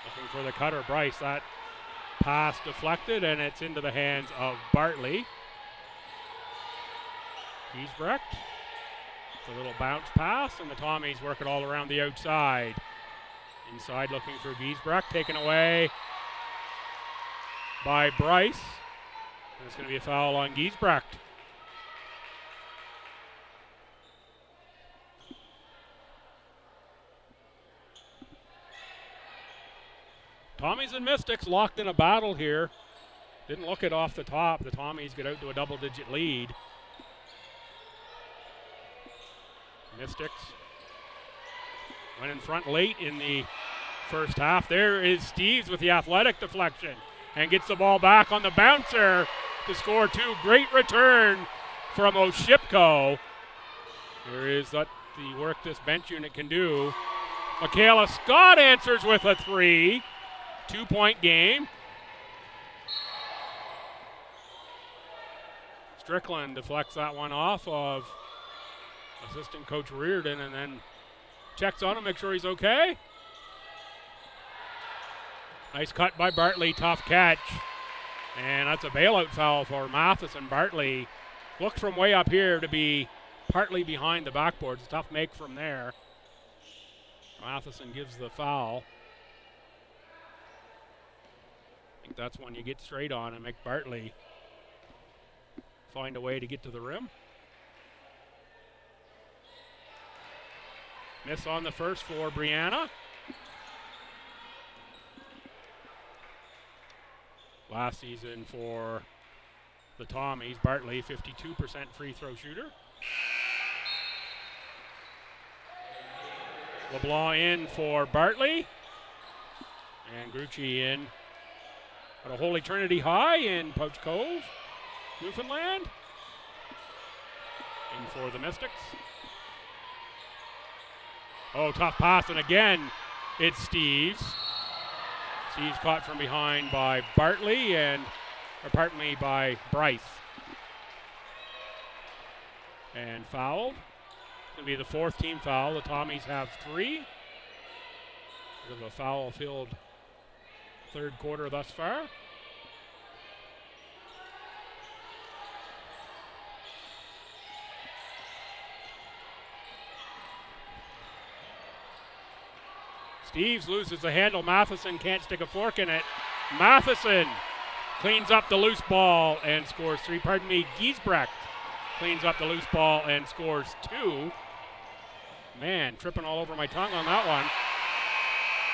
Looking for the cutter. Bryce, that pass deflected, and it's into the hands of Bartley. Giesbrecht. A little bounce pass, and the Tommies work it all around the outside. Inside looking for Giesbrecht, taken away by Bryce. And it's going to be a foul on Giesbrecht. Tommies and Mystics locked in a battle here. Didn't look it off the top. The Tommies get out to a double-digit lead. Mystics went in front late in the first half. There is Steves with the athletic deflection and gets the ball back on the bouncer to score two. Great return from Oshipko. There is the work this bench unit can do Michaela Scott answers with a 3. 2-point game. Strickland deflects that one off of assistant coach Reardon and then checks on him, make sure he's okay. Nice cut by Bartley, tough catch. And that's a bailout foul for Matheson. Bartley looked from way up here to be partly behind the backboard. It's a tough make from there. Matheson gives the foul. I think that's when you get straight on and make Bartley find a way to get to the rim. Miss on the first for Brianna. Last season for the Tommies, Bartley, 52% free throw shooter. LeBlanc in for Bartley. And Grucci in at a Holy Trinity High in Pouch Cove, Newfoundland. In for the Mystics. Oh, tough pass, and again, it's Steves. Steves caught from behind by Bartley or pardon me, by Bryce. And fouled. It's going to be the fourth team foul. The Tommies have 3. Bit of a foul-filled third quarter thus far. Steves loses the handle. Matheson can't stick a fork in it. Matheson cleans up the loose ball and scores 3. Pardon me, Giesbrecht cleans up the loose ball and scores 2. Man, tripping all over my tongue on that one.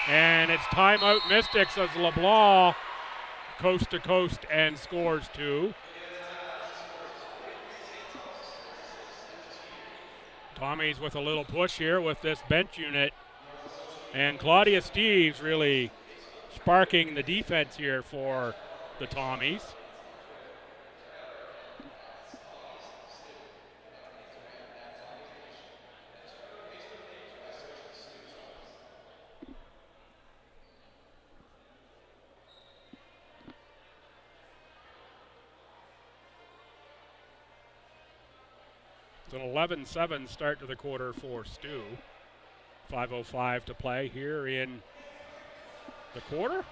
And it's timeout Mystics as LeBlanc coast to coast and scores 2. Tommies with a little push here with this bench unit. And Claudia Steves really sparking the defense here for the Tommies. It's an 11-7 start to the quarter for STU. 5:05 to play here in the quarter.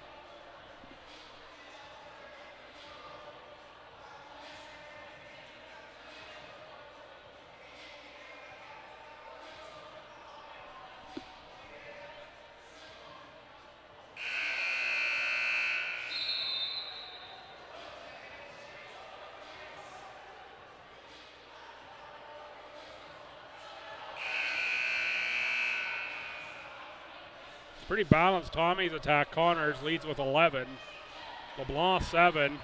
Pretty balanced. Tommy's attack. Connors leads with 11. LeBlanc 7.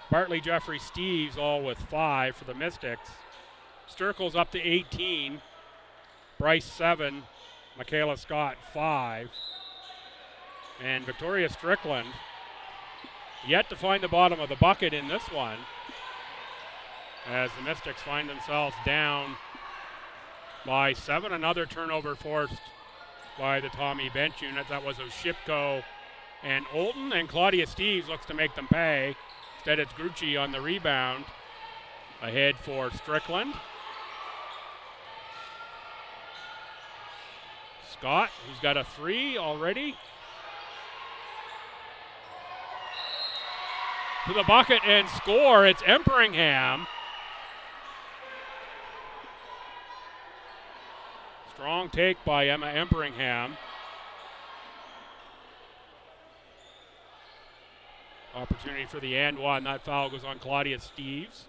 Bartley, Jeffrey, Steves all with 5 for the Mystics. Sturkle's up to 18. Bryce 7. Michaela Scott 5. And Victoria Strickland yet to find the bottom of the bucket in this one, as the Mystics find themselves down by 7. Another turnover forced by the Tommy bench unit. That was Oshipko and Olton, and Claudia Steves looks to make them pay. Instead, it's Grucci on the rebound. Ahead for Strickland. Scott, who's got a 3 already. To the bucket and score. It's Emperingham. Strong take by Emma Emperingham. Opportunity for the and one. That foul goes on Claudia Steves.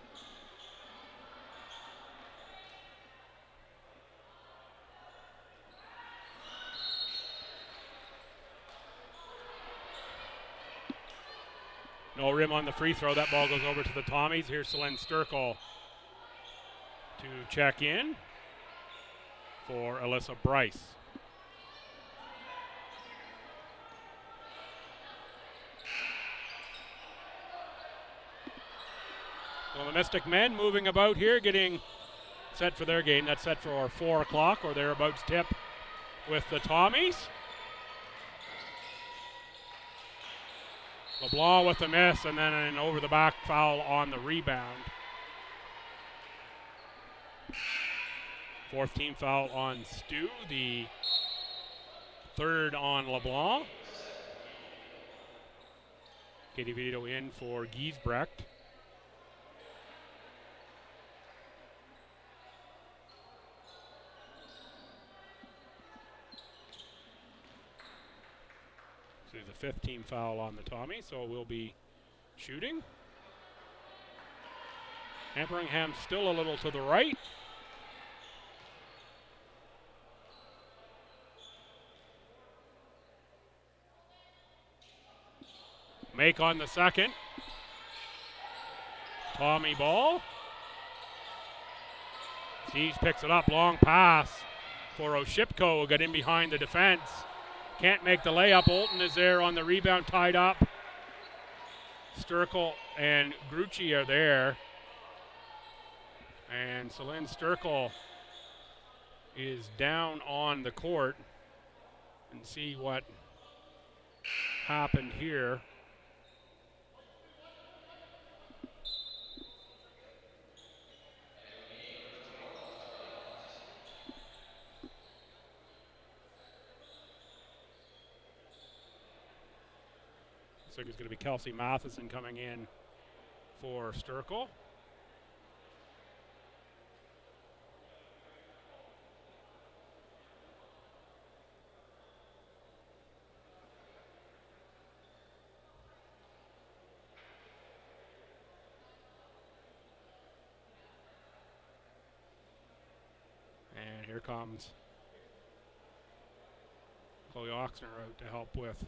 No rim on the free throw. That ball goes over to the Tommies. Here's Celine Sturkle to check in for Alyssa Bryce. Well, the Mystic men moving about here, getting set for their game. That's set for 4 o'clock or thereabouts tip with the Tommies. LeBlanc with the miss, and then an over-the-back foul on the rebound. Fourth team foul on STU, the third on LeBlanc. Katie Vito in for Giesbrecht. So the fifth team foul on the Tommy, so we'll be shooting. Hamperingham still a little to the right. Make on the second. Tommy ball. Steves picks it up, long pass for Oshipko, who got in behind the defense. Can't make the layup. Olton is there on the rebound, tied up. Sturkle and Grucci are there. And Celine Sturkle is down on the court. And see what happened here. Looks like it's going to be Kelsey Matheson coming in for Sturkle. And here comes Chloe Oxner out to help with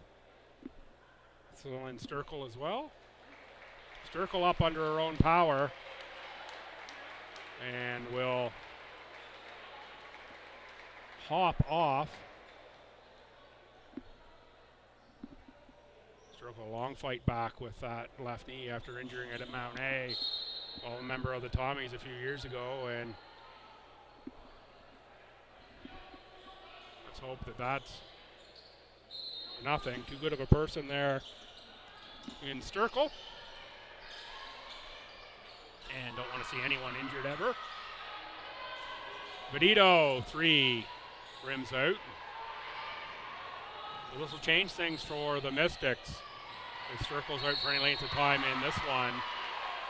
Celine Sturkle as well. Sturkle up under her own power and will hop off. Sturkle, a long fight back with that left knee after injuring it at Mount A. Well, a member of the Tommies a few years ago, and let's hope that that's nothing. Too good of a person there in Sturkle. And don't want to see anyone injured ever. Vedito, three, rims out. So this will change things for the Mystics. If Sturkle's out for any length of time in this one.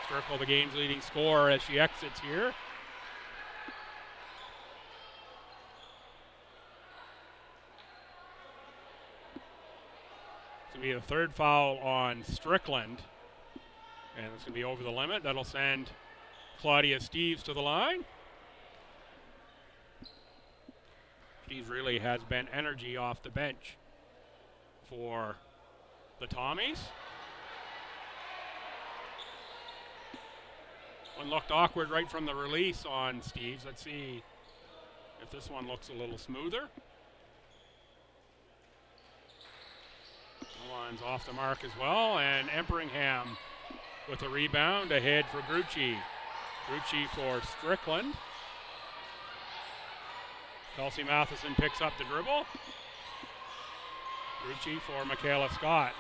Sturkle, the game's leading scorer as she exits here. Be the third foul on Strickland, and it's going to be over the limit. That'll send Claudia Steves to the line. Steves really has been energy off the bench for the Tommies. One looked awkward right from the release on Steves. Let's see if this one looks a little smoother. One's off the mark as well, and Emperingham with a rebound ahead for Grucci. Grucci for Strickland. Kelsey Matheson picks up the dribble. Grucci for Michaela Scott.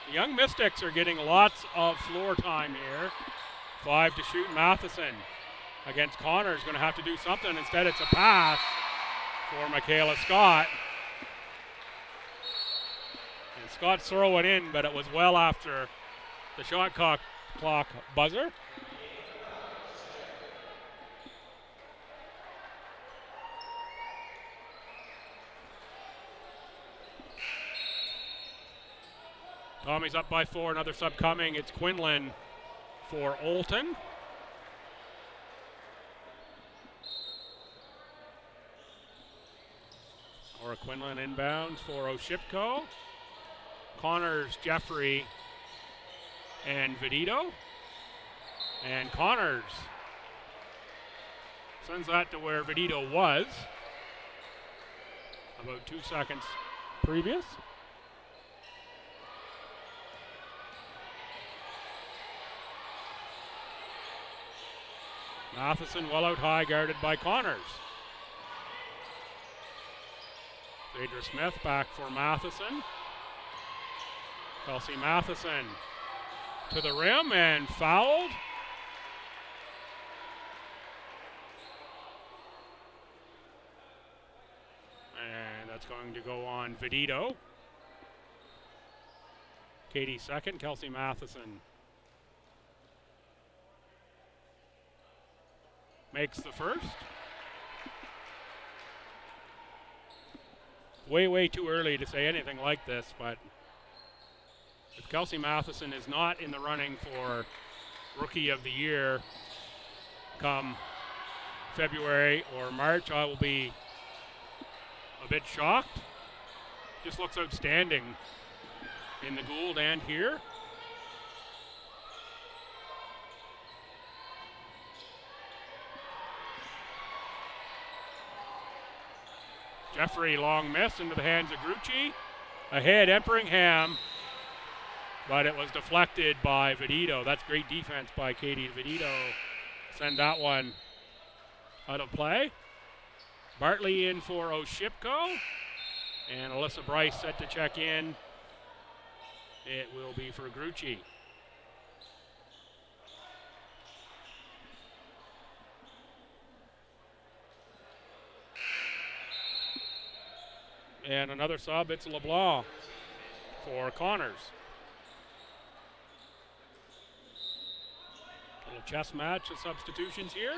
The young Mystics are getting lots of floor time here. 5 to shoot. Matheson against Connor is going to have to do something. Instead, it's a pass for Michaela Scott. Scott's throw it in, but it was well after the shot clock buzzer. Tommy's up by 4, another sub coming. It's Quinlan for Olton. Or Quinlan inbounds for Oshipko. Connors, Jeffrey, and Vedito. And Connors sends that to where Vedito was about 2 seconds previous. Matheson well out high, guarded by Connors. Adria Smith back for Matheson. Kelsey Matheson to the rim and fouled. And that's going to go on Vedito. Katie second, Kelsey Matheson makes the first. Way too early to say anything like this, but if Kelsey Matheson is not in the running for Rookie of the Year come February or March, I will be a bit shocked. Just looks outstanding in the Gould and here. Jeffrey, long miss into the hands of Grucci. Ahead, Emperingham, but it was deflected by Vedito. That's great defense by Katie Vedito. Send that one out of play. Bartley in for Oshipko. And Alyssa Bryce set to check in. It will be for Grucci. And another sub, it's LeBlanc for Connors. A little chess match of substitutions here.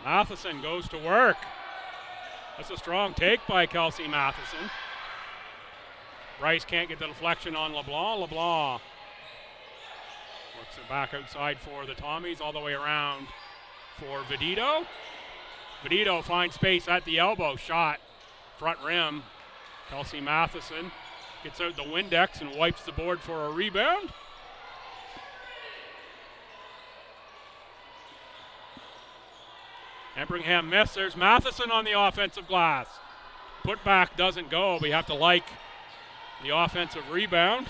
Matheson goes to work. That's a strong take by Kelsey Matheson. Bryce can't get the deflection on LeBlanc. LeBlanc works it back outside for the Tommies, all the way around for Vedito. Vedito finds space at the elbow, shot, front rim. Kelsey Matheson gets out the Windex and wipes the board for a rebound. Emperingham missed. There's Matheson on the offensive glass. Put back doesn't go, but you have to like the offensive rebound.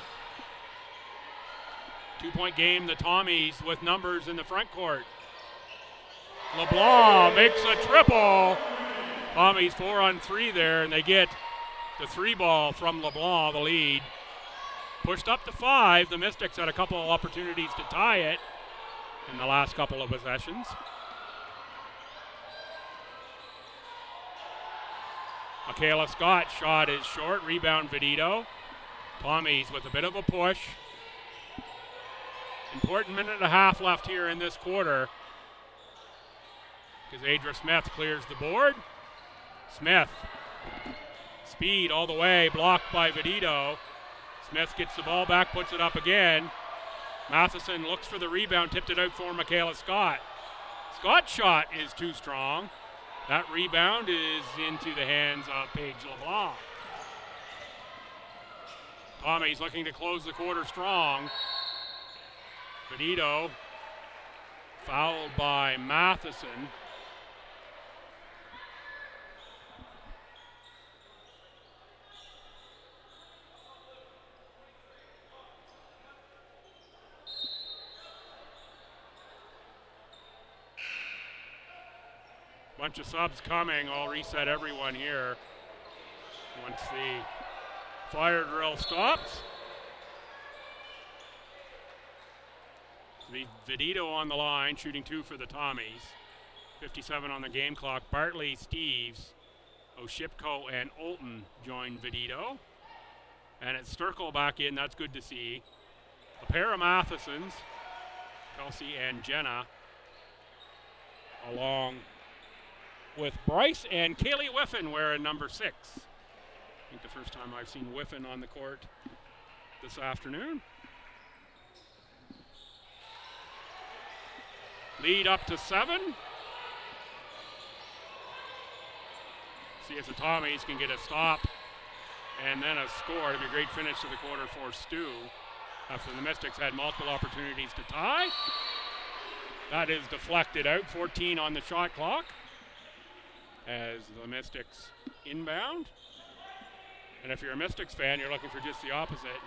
2-point game, the Tommies with numbers in the front court. LeBlanc makes a triple. Tommies 4 on 3 there, and they get the 3 ball from LeBlanc, the lead. Pushed up to 5. The Mystics had a couple of opportunities to tie it in the last couple of possessions. Michaela Scott shot is short. Rebound Vedito. Tommies with a bit of a push. Important minute and a half left here in this quarter, because Adria Smith clears the board. Smith, speed all the way, blocked by Vedito. Smith gets the ball back, puts it up again. Matheson looks for the rebound, tipped it out for Michaela Scott. Scott's shot is too strong. That rebound is into the hands of Paige LeBlanc. Tommy's looking to close the quarter strong. Vedito fouled by Matheson. Bunch of subs coming. I'll reset everyone here once the fire drill stops. Vedito on the line, shooting 2 for the Tommies. 57 on the game clock. Bartley, Steves, Oshipko, and Olton join Vedito. And it's Sturkle back in. That's good to see. A pair of Mathesons, Kelsey and Jenna, along with Bryce and Kaylee Whiffen wearing number 6. I think the first time I've seen Whiffen on the court this afternoon. Lead up to 7. See if the Tommies can get a stop and then a score. It'd be a great finish to the quarter for Stu after the Mystics had multiple opportunities to tie. That is deflected out. 14 on the shot clock as the Mystics inbound. And if you're a Mystics fan, you're looking for just the opposite.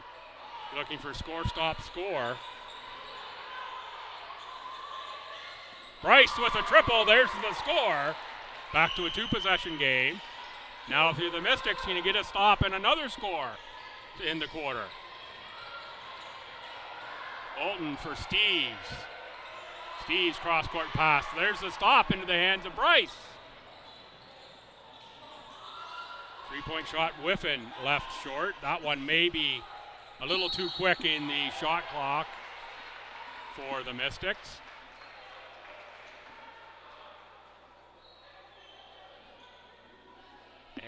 You're looking for score, stop, score. Bryce with a triple. There's the score. Back to a 2-possession game. Now if you're the Mystics, can you get a stop and another score in the quarter? Olton for Steves. Steves cross-court pass. There's the stop into the hands of Bryce. Three-point shot whiffing left short. That one may be a little too quick in the shot clock for the Mystics.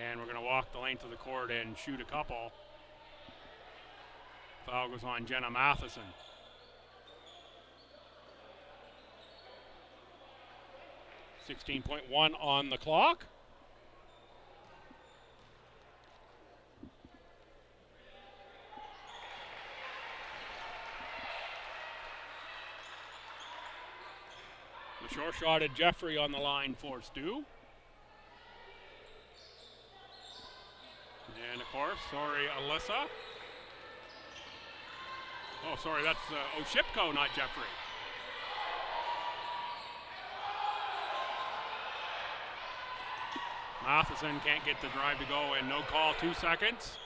And we're going to walk the length of the court and shoot a couple. Foul goes on Jenna Matheson. .1 on the clock. The short-shotted Jeffrey on the line for STU. And of course, Alyssa. Oh, sorry, that's Oshipko, not Jeffrey. Matheson can't get the drive to go, and no call, 2 seconds.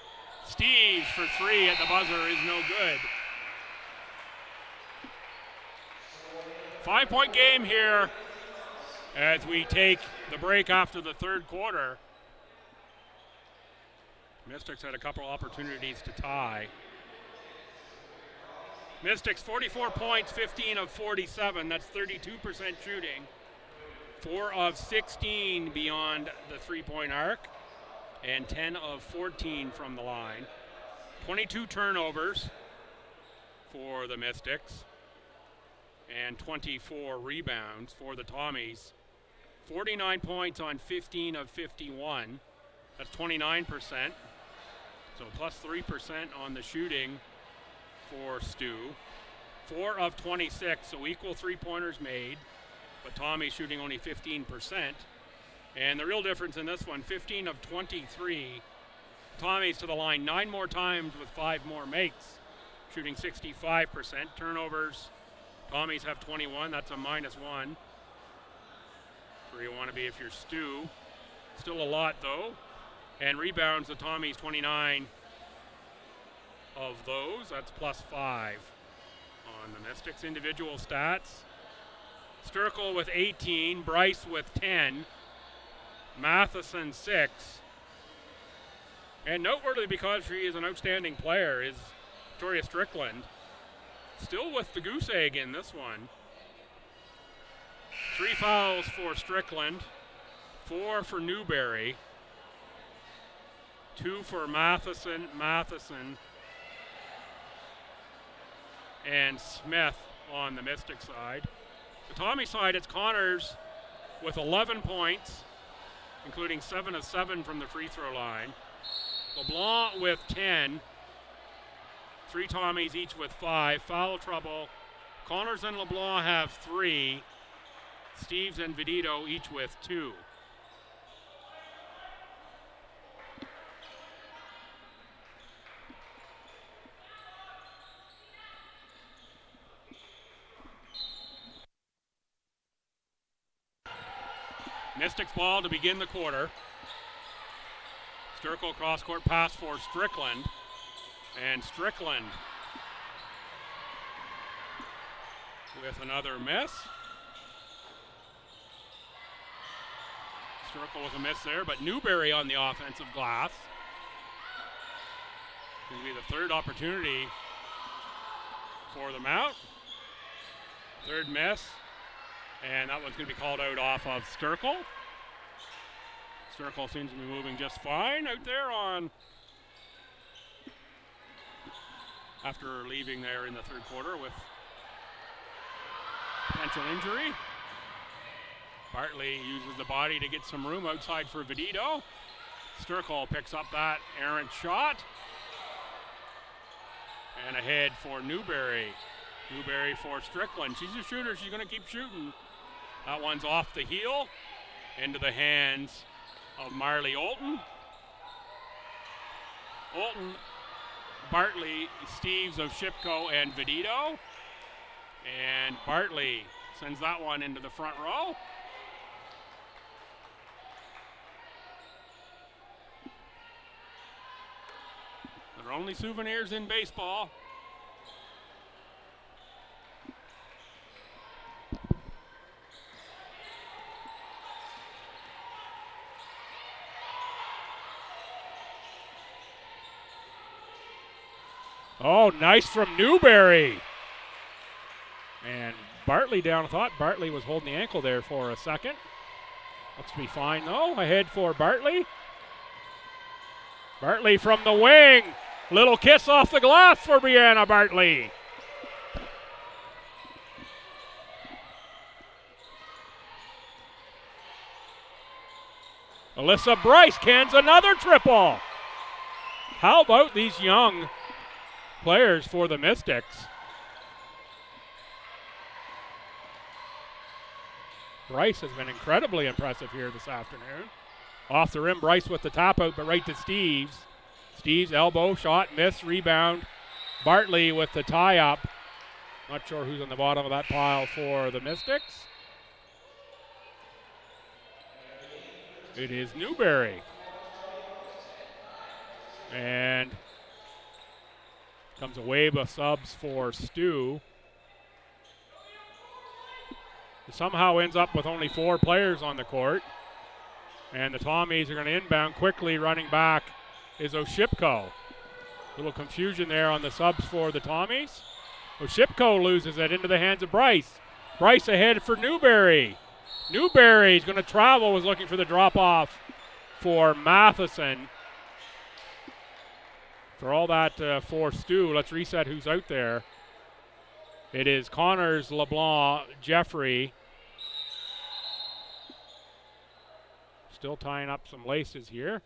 Steves for 3 at the buzzer is no good. 5-point game here as we take the break after the third quarter. Mystics had a couple opportunities to tie. Mystics 44 points, 15 of 47. That's 32% shooting. 4 of 16 beyond the three-point arc, and 10 of 14 from the line. 22 turnovers for the Mystics, and 24 rebounds for the Tommies. 49 points on 15 of 51. That's 29%. So plus 3% on the shooting for STU. 4 of 26, so equal three-pointers made, but Tommy shooting only 15%. And the real difference in this one, 15 of 23. Tommy's to the line 9 more times with 5 more makes, shooting 65%. Turnovers, Tommy's have 21, that's a -1. Where you want to be if you're STU. Still a lot though. And rebounds, the Tommy's 29 of those, that's +5 on the Mystics. Individual stats, Sturkle with 18, Bryce with 10, Matheson 6. And noteworthy because she is an outstanding player is Victoria Strickland. Still with the goose egg in this one. 3 fouls for Strickland, 4 for Newberry, 2 for Matheson, and Smith on the Mystic side. The Tommy side, it's Connors with 11 points, including 7 of 7 from the free throw line. LeBlanc with 10. 3 Tommies each with 5. Foul trouble. Connors and LeBlanc have 3. Steves and Vidito each with 2. Mystics ball to begin the quarter. Sturkle cross-court pass for Strickland. And Strickland with another miss. Sturkle with a miss there, but Newberry on the offensive glass. Going to be the third opportunity for them out. Third miss. And that one's going to be called out off of Sturkle. Sturkle seems to be moving just fine out there on after leaving there in the third quarter with potential injury. Bartley uses the body to get some room outside for Vidito. Sturkle picks up that errant shot. And ahead for Newberry. Newberry for Strickland. She's a shooter. She's going to keep shooting. That one's off the heel into the hands of Marley Olton. Olton, Bartley, Steves of Shipko, and Vidito. And Bartley sends that one into the front row. only souvenirs in baseball. Oh, nice from Newberry. And Bartley down. I thought Bartley was holding the ankle there for a second. Looks to be fine though. Ahead for Bartley. Bartley from the wing. Little kiss off the glass for Brianna Bartley. Alyssa Bryce cans another triple. How about these young players for the Mystics? Bryce has been incredibly impressive here this afternoon. Off the rim, Bryce with the tap out, but right to Steves. Steves elbow, shot, miss, rebound. Bartley with the tie up. Not sure who's on the bottom of that pile for the Mystics. It is Newberry. And comes a wave of subs for STU. It somehow ends up with only 4 players on the court. And the Tommies are going to inbound quickly. Running back is Oshipko. Little confusion there on the subs for the Tommies. Oshipko loses it into the hands of Bryce. Bryce ahead for Newberry. Newberry's going to travel, was looking for the drop-off for Matheson. For all that for STU, let's reset who's out there. It is Connors, LeBlanc, Jeffrey. Still tying up some laces here.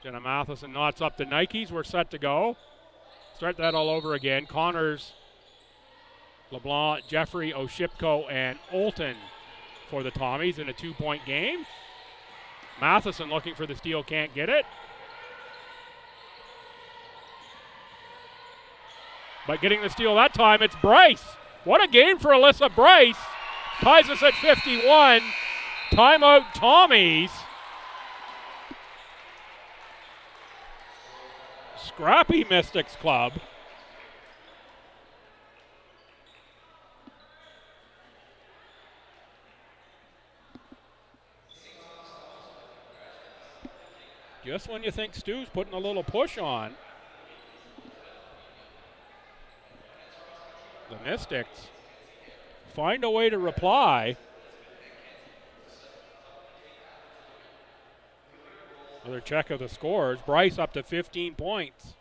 Jenna Matheson knots up the Nikes. We're set to go. Start that all over again. Connors, LeBlanc, Jeffrey, Oshipko, and Olton for the Tommies in a 2-point game. Matheson looking for the steal, can't get it. But getting the steal that time, it's Bryce. What a game for Alyssa Bryce. Ties us at 51. Timeout Tommies. Scrappy Mystics club. Just when you think STU's putting a little push on, the Mystics find a way to reply. Another check of the scores. Bryce up to 15 points.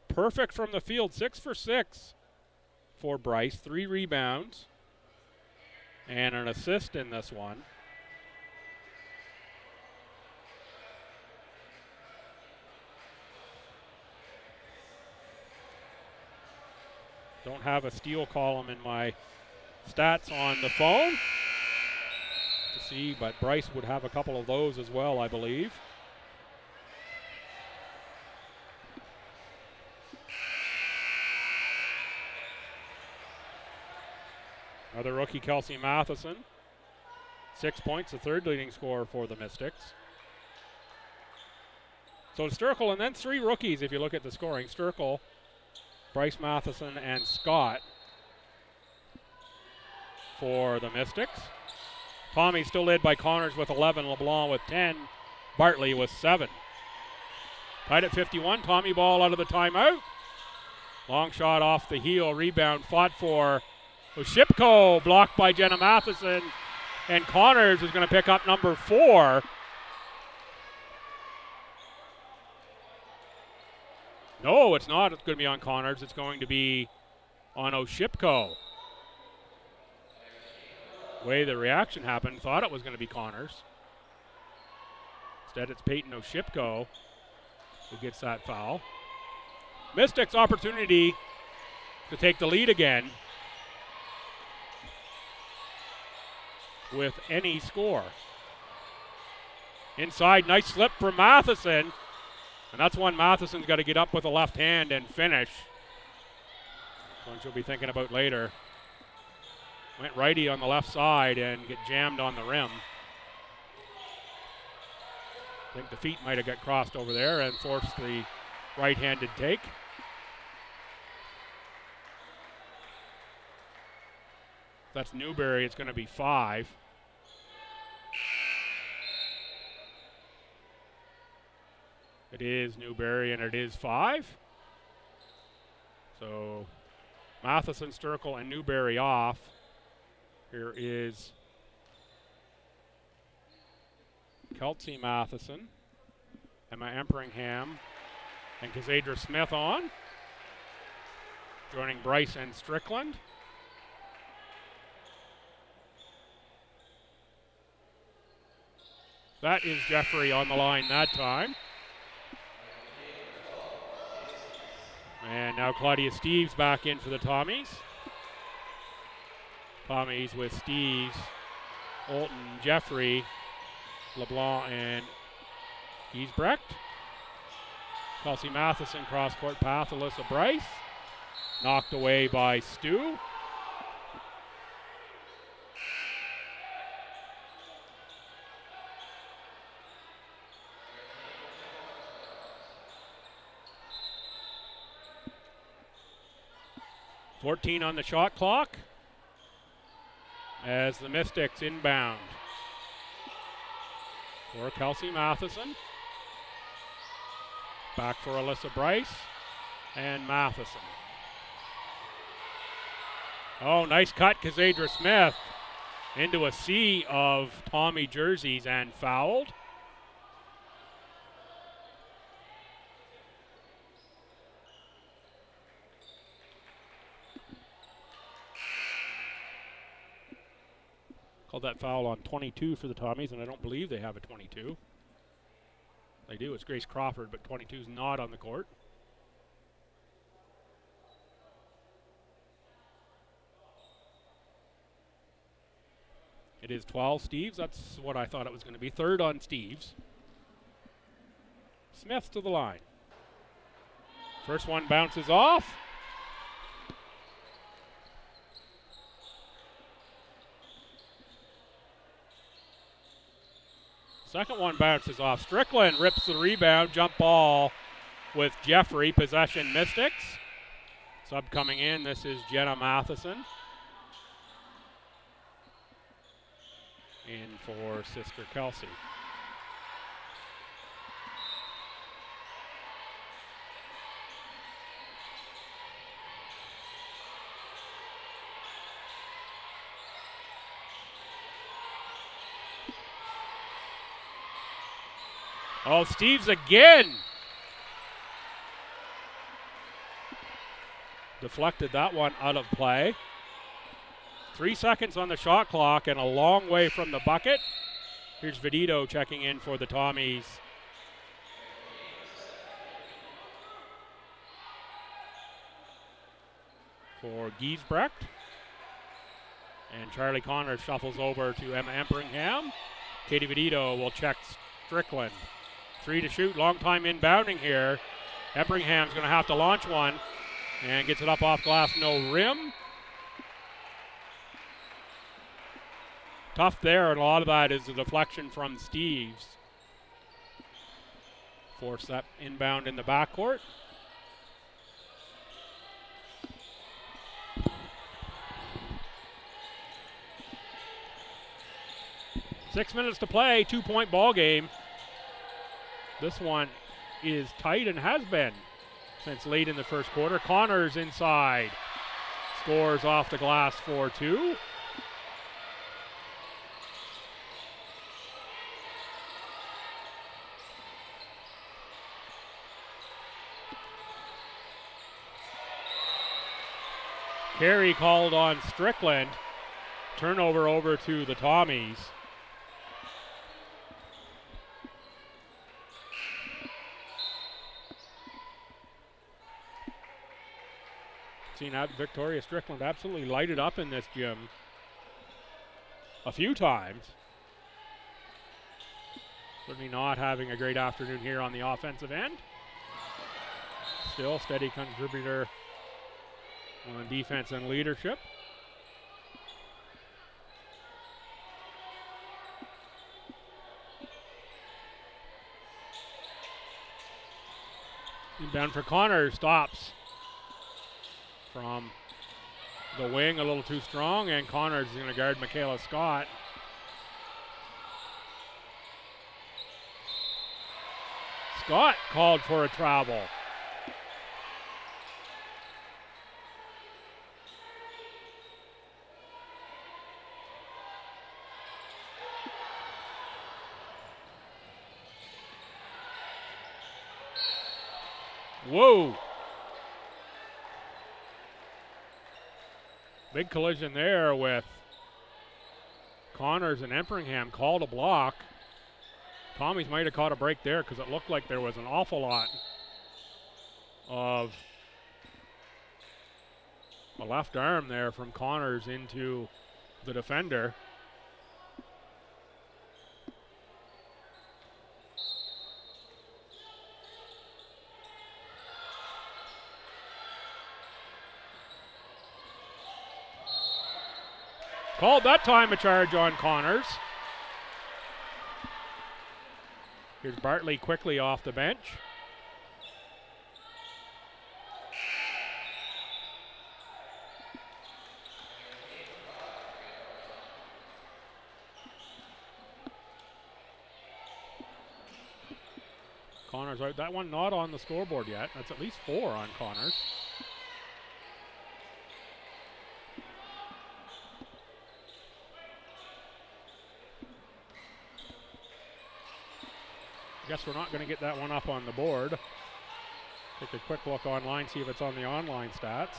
Perfect from the field, 6 for 6 for Bryce. 3 rebounds and an assist in this one. Don't have a steal column in my stats on the phone to see, but Bryce would have a couple of those as well, I believe. Another rookie, Kelsey Matheson. 6 points, the third leading scorer for the Mystics. So Sturkle, and then 3 rookies if you look at the scoring. Sturkle, Bryce Matheson, and Scott for the Mystics. Tommy still led by Connors with 11, LeBlanc with 10, Bartley with 7. Tied at 51, Tommy ball out of the timeout. Long shot off the heel, rebound fought for Oshipko, blocked by Jenna Matheson, and Connors is going to pick up number 4. No, it's not. It's going to be on Connors. It's going to be on Oshipko. The way the reaction happened, thought it was going to be Connors. Instead, it's Peyton Oshipko who gets that foul. Mystics opportunity to take the lead again with any score. Inside, nice slip from Matheson. And that's one Matheson's got to get up with the left hand and finish. One she'll be thinking about later. Went righty on the left side and get jammed on the rim. I think the feet might have got crossed over there and forced the right-handed take. That's Newberry. It's going to be 5. It is Newberry, and it is 5. So Matheson, Sturkle, and Newberry off. Here is Kelsey Matheson, Emma Emperingham, and Kazadra Smith on. Joining Bryce and Strickland. That is Jeffrey on the line that time. And now Claudia Steves back in for the Tommies. Tommies with Steves, Olton, Jeffrey, LeBlanc, and Giesbrecht. Kelsey Matheson cross-court pass, Alyssa Bryce. Knocked away by Stu. .14 on the shot clock as the Mystics inbound for Kelsey Matheson. Back for Alyssa Bryce and Matheson. Oh, nice cut, Kazadra Smith into a sea of Tommy jerseys and fouled. Called that foul on 22 for the Tommies, and I don't believe they have a 22. They do, it's Grace Crawford, but 22 is not on the court. It is 12 Steves, that's what I thought it was going to be. 3rd on Steves. Smith to the line. First one bounces off. Second one bounces off. Strickland rips the rebound. Jump ball with Jeffrey. Possession Mystics. Sub coming in. This is Jenna Matheson. In for Sister Kelsey. Oh, Steves again. Deflected that one out of play. 3 seconds on the shot clock and a long way from the bucket. Here's Vedito checking in for the Tommies. For Giesbrecht. And Charlie Connors shuffles over to Emma Emperingham. Katie Vedito will check Strickland. 3 to shoot, long time inbounding here. Emperingham's going to have to launch one and gets it up off glass, no rim. Tough there, and a lot of that is the deflection from Steves. Force that inbound in the backcourt. Six minutes to play, 2-point ball game. This one is tight and has been since late in the first quarter. Connors inside. Scores off the glass for 2. Carey called on Strickland. Turnover over to the Tommies. Seen Victoria Strickland absolutely lighted up in this gym a few times. Certainly not having a great afternoon here on the offensive end. Still steady contributor on defense and leadership. Inbound for Connors, stops from the wing, a little too strong, and Connors is going to guard Michaela Scott. Scott called for a travel. Whoa. Big collision there with Connors and Emperingham. Called a block. Tommies might have caught a break there because it looked like there was an awful lot of a left arm there from Connors into the defender. Called that time a charge on Connors. Here's Bartley quickly off the bench. Connors out. That one not on the scoreboard yet. That's at least 4 on Connors. Guess we're not going to get that one up on the board. Take a quick look online, see if it's on the online stats.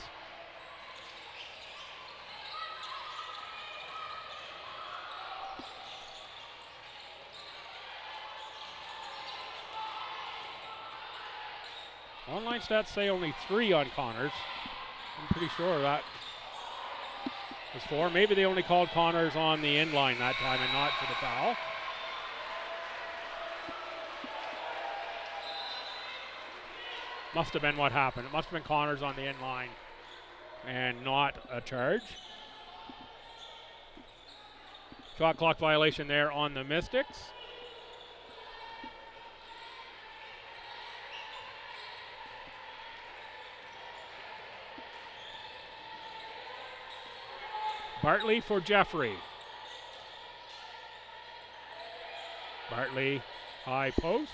Online stats say only 3 on Connors. I'm pretty sure that was 4. Maybe they only called Connors on the end line that time and not for the foul. Must have been what happened. It must have been Connors on the end line and not a charge. Shot clock violation there on the Mystics. Bartley for Jeffrey. Bartley, high post.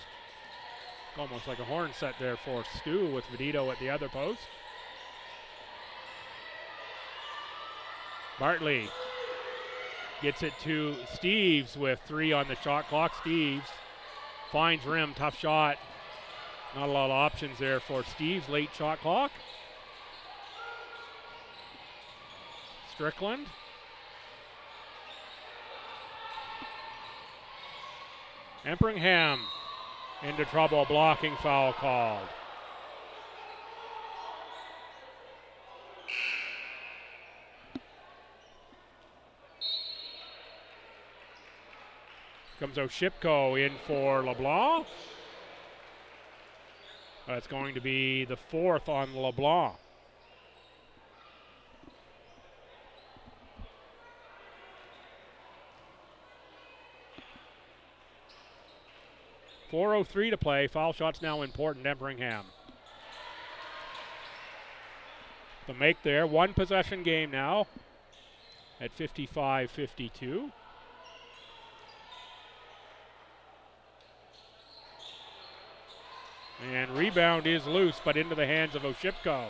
Almost like a horn set there for STU with Vedito at the other post. Bartley gets it to Steves with 3 on the shot clock. Steves finds rim, tough shot. Not a lot of options there for Steves, late shot clock. Strickland. Emperingham into trouble, blocking foul called. Comes Oshipko in for LeBlanc. That's going to be the 4th on LeBlanc. .403 to play. Foul shot's now important, Emperingham. The make there. 1 possession game now at 55-52. And rebound is loose, but into the hands of Oshipko.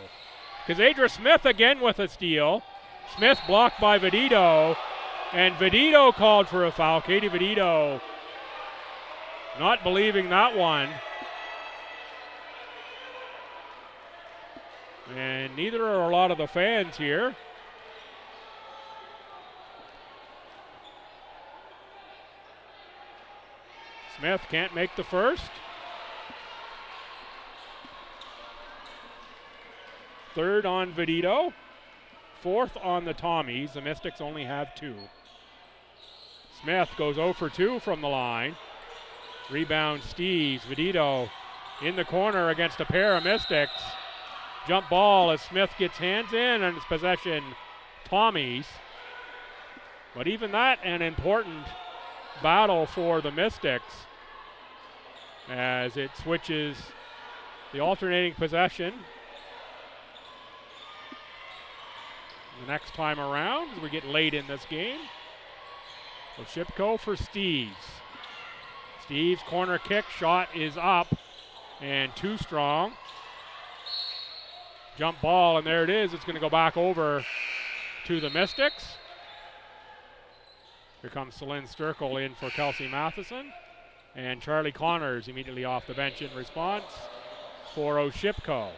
Kazadra Smith again with a steal. Smith blocked by Vedito, and Vedito called for a foul. Katie Vedito not believing that one. And neither are a lot of the fans here. Smith can't make the first. 3rd on Vedito. 4th on the Tommies. The Mystics only have 2. Smith goes 0 for 2 from the line. Rebound Steves. Vedito in the corner against a pair of Mystics. Jump ball as Smith gets hands in, and it's possession Tommies. But even that, an important battle for the Mystics as it switches the alternating possession the next time around as we get late in this game. Oshipko for Steves. Steves' corner kick shot is up and too strong. Jump ball, and there it is. It's going to go back over to the Mystics. Here comes Celine Sturkle in for Kelsey Matheson. And Charlie Connors immediately off the bench in response for Oshipko.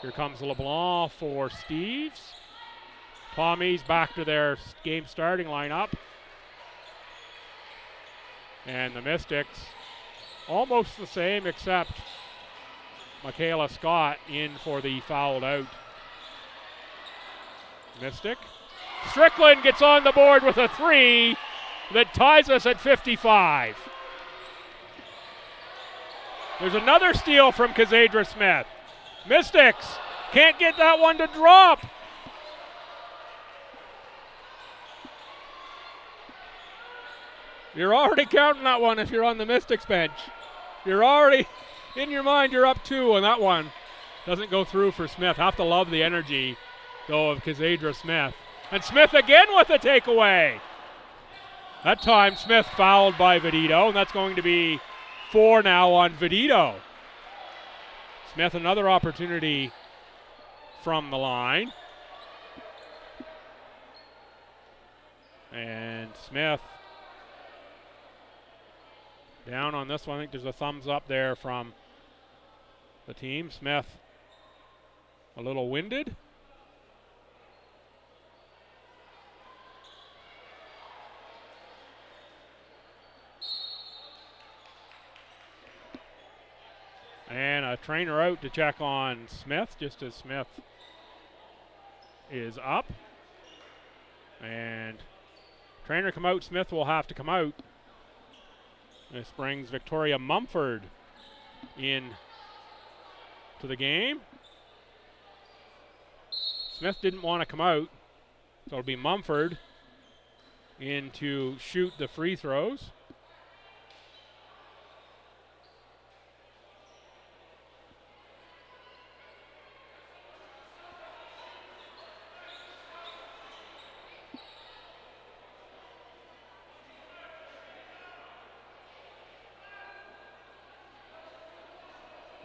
Here comes LeBlanc for Steves. Tommies back to their game starting lineup. And the Mystics almost the same, except Michaela Scott in for the fouled out Mystic. Strickland gets on the board with a 3 that ties us at 55. There's another steal from Kazadra Smith. Mystics can't get that one to drop. You're already counting that one if you're on the Mystics bench. You're already, in your mind, you're up 2 on that one. Doesn't go through for Smith. Have to love the energy, though, of Kazadra Smith. And Smith again with a takeaway. That time Smith fouled by Vedito, and that's going to be 4 now on Vedito. Smith another opportunity from the line. And Smith down on this one. I think there's a thumbs up there from the team. Smith a little winded. And a trainer out to check on Smith, just as Smith is up. And trainer come out, Smith will have to come out. This brings Victoria Mumford in to the game. Smith didn't want to come out, so it'll be Mumford in to shoot the free throws.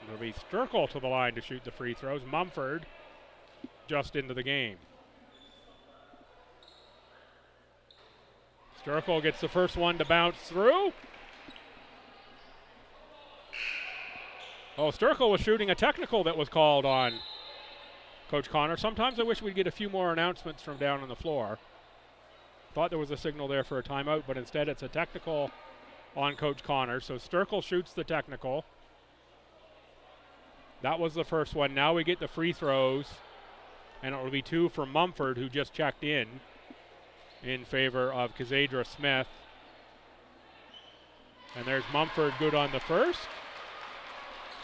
It'll be Sturkle to the line to shoot the free throws. Mumford just into the game. Sturkle gets the first one to bounce through. Oh, Sturkle was shooting a technical that was called on Coach Connor. Sometimes I wish we'd get a few more announcements from down on the floor. Thought there was a signal there for a timeout, but instead it's a technical on Coach Connor. So Sturkle shoots the technical. That was the first one. Now we get the free throws, and it will be 2 for Mumford, who just checked in favor of Kazadra Smith. And there's Mumford good on the first.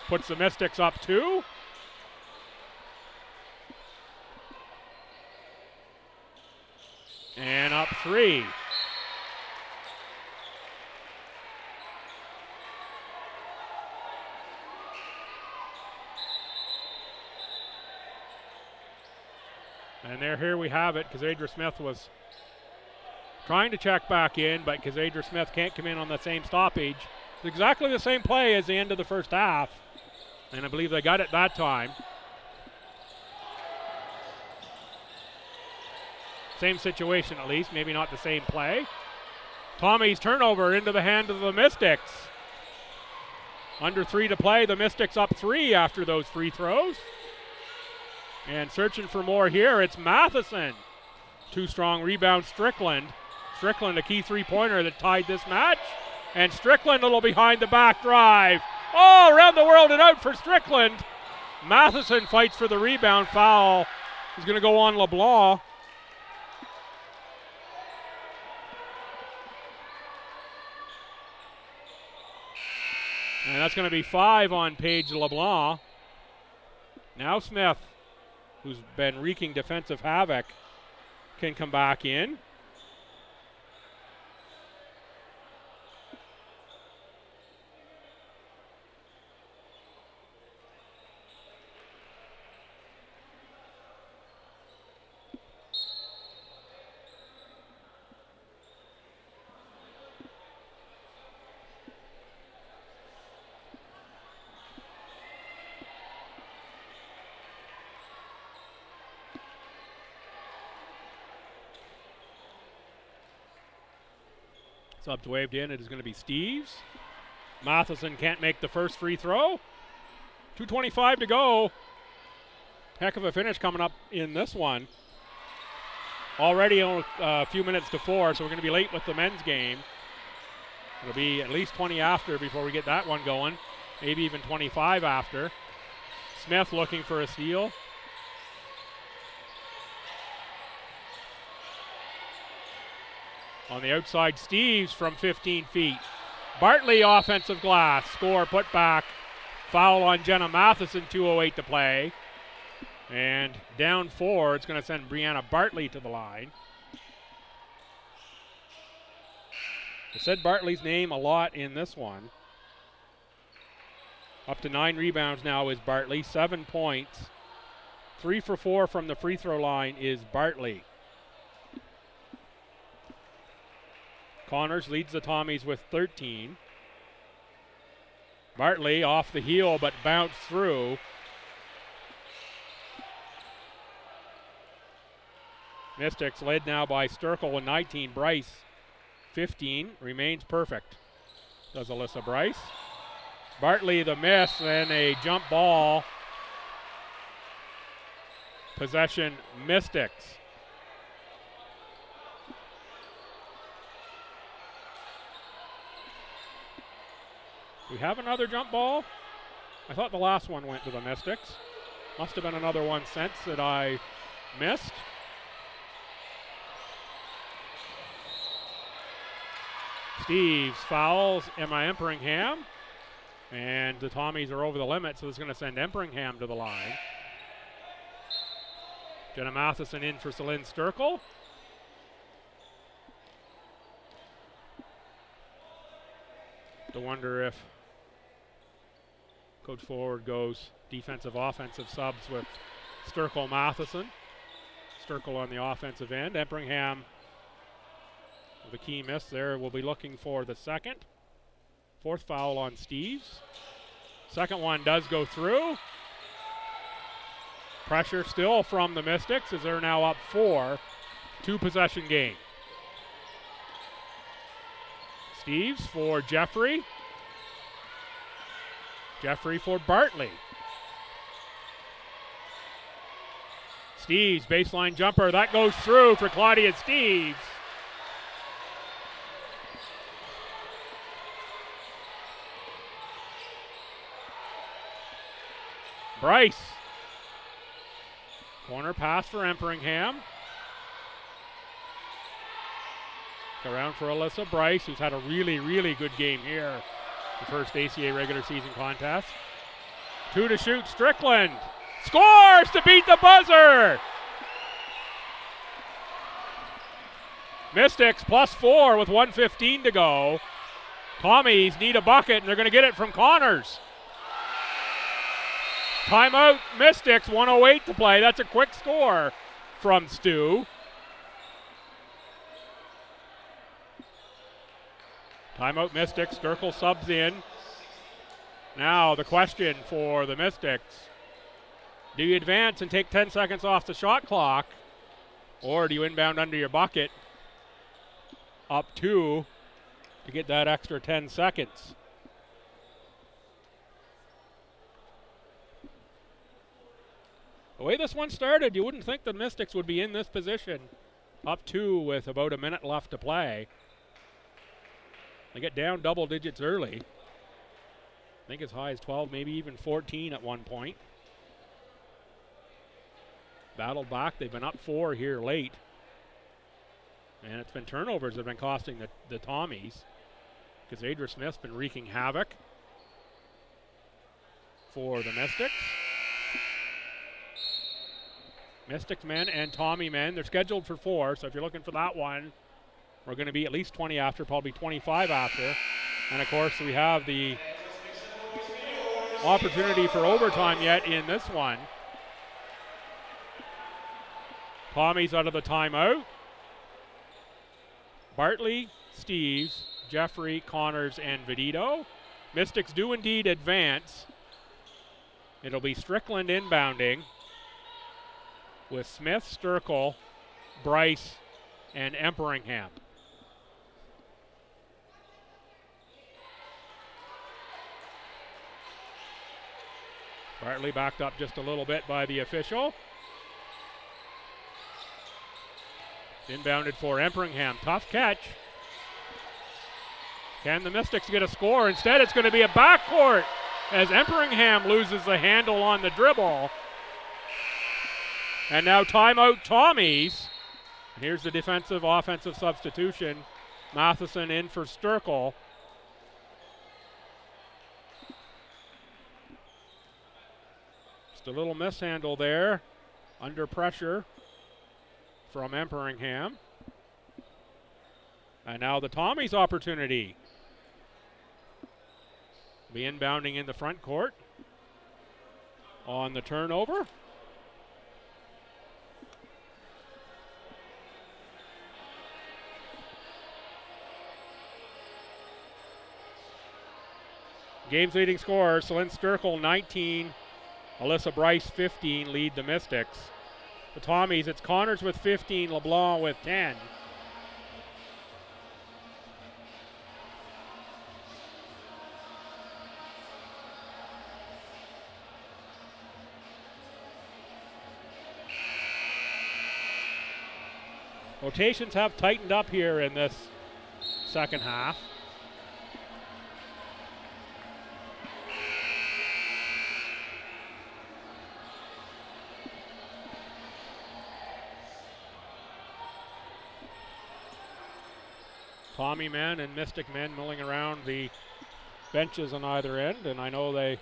Puts the Mystics up 2. And up 3. And here we have it. Kazadra Smith was trying to check back in, but Kazadra Smith can't come in on the same stoppage. It's exactly the same play as the end of the first half, and I believe they got it that time. Same situation at least, maybe not the same play. Tommy's turnover into the hand of the Mystics. Under 3 to play, the Mystics up 3 after those free throws. And searching for more here, it's Matheson. 2 strong rebound, Strickland. Strickland, a key 3-pointer that tied this match. And Strickland, a little behind the back drive. Oh, around the world and out for Strickland. Matheson fights for the rebound. Foul is going to go on LeBlanc. And that's going to be 5 on Paige LeBlanc. Now Smith, who's been wreaking defensive havoc, can come back in. Subs waved in. It is going to be Steves. Matheson can't make the first free throw. 2:25 to go. Heck of a finish coming up in this one. Already a few minutes to 4, so we're going to be late with the men's game. It'll be at least 20 after before we get that one going. Maybe even 25 after. Smith looking for a steal. On the outside, Steves from 15 feet. Bartley offensive glass. Score, put back. Foul on Jenna Matheson, 2:08 to play. And down 4, it's going to send Brianna Bartley to the line. I said Bartley's name a lot in this one. Up to 9 rebounds now is Bartley, 7 points. 3 for 4 from the free throw line is Bartley. Connors leads the Tommies with 13. Bartley off the heel but bounced through. Mystics led now by Sturkle with 19. Bryce, 15, remains perfect. Does Alyssa Bryce. Bartley the miss, then a jump ball. Possession Mystics. We have another jump ball. I thought the last one went to the Mystics. Must have been another one since that I missed. Steves fouls Emma Emperingham. And the Tommies are over the limit, so it's going to send Emperingham to the line. Jenna Matheson in for Celine Sturkle. To wonder if Coach Forward goes defensive, offensive subs with Sturkle, Matheson. Sturkle on the offensive end. Emperingham, the key miss there. We'll be looking for the second. 4th foul on Steves. Second one does go through. Pressure still from the Mystics as they're now up 4. 2-possession game. Steves for Jeffrey. Jeffrey for Bartley. Steves, baseline jumper. That goes through for Claudia Steves. Bryce. Corner pass for Emperingham. Around for Alyssa Bryce, who's had a really, really good game here. The first ACA regular season contest. 2 to shoot, Strickland. Scores to beat the buzzer! Mystics +4 with 1:15 to go. Tommies need a bucket, and they're going to get it from Connors. Timeout, Mystics, 1:08 to play. That's a quick score from Stu. Timeout, Mystics. Sturkle subs in. Now the question for the Mystics. Do you advance and take 10 seconds off the shot clock, or do you inbound under your bucket up 2 to get that extra 10 seconds? The way this one started, you wouldn't think the Mystics would be in this position. Up 2 with about a minute left to play. They get down double digits early. I think as high as 12, maybe even 14 at one point. Battled back. They've been up 4 here late. And it's been turnovers that have been costing the Tommies. Because Adra Smith's been wreaking havoc for the Mystics. Mystics men and Tommy men, they're scheduled for 4, so if you're looking for that one, we're going to be at least 20 after, probably 25 after. And of course, we have the opportunity for overtime yet in this one. Tommy's out of the timeout. Bartley, Steves, Jeffrey, Connors, and Vedito. Mystics do indeed advance. It'll be Strickland inbounding with Smith, Sturkle, Bryce, and Emperingham. Bartley backed up just a little bit by the official. Inbounded for Emperingham. Tough catch. Can the Mystics get a score? Instead, it's going to be a backcourt as Emperingham loses the handle on the dribble. And now timeout Tommies. Here's the defensive offensive substitution. Matheson in for Sturkle. Just a little mishandle there. Under pressure from Emperingham. And now the Tommies' opportunity. Be inbounding in the front court on the turnover. Game's leading scorers, Celine Sturkle 19, Alyssa Bryce 15 lead the Mystics. The Tommies, it's Connors with 15, LeBlanc with 10. Rotations have tightened up here in this second half. Tommy men and Mystic men milling around the benches on either end, and I know they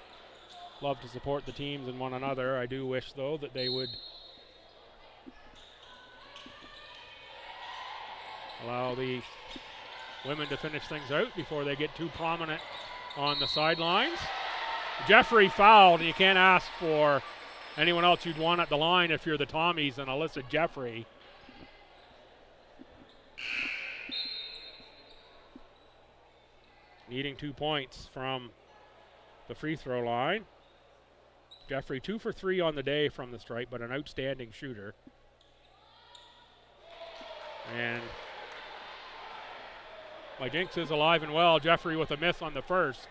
love to support the teams and one another. I do wish, though, that they would allow the women to finish things out before they get too prominent on the sidelines. Jeffrey fouled, and you can't ask for anyone else you'd want at the line if you're the Tommies and Alyssa Jeffrey. Needing 2 points from the free throw line. Jeffrey 2 for 3 on the day from the stripe, but an outstanding shooter. And my jinx is alive and well. Jeffrey with a miss on the first.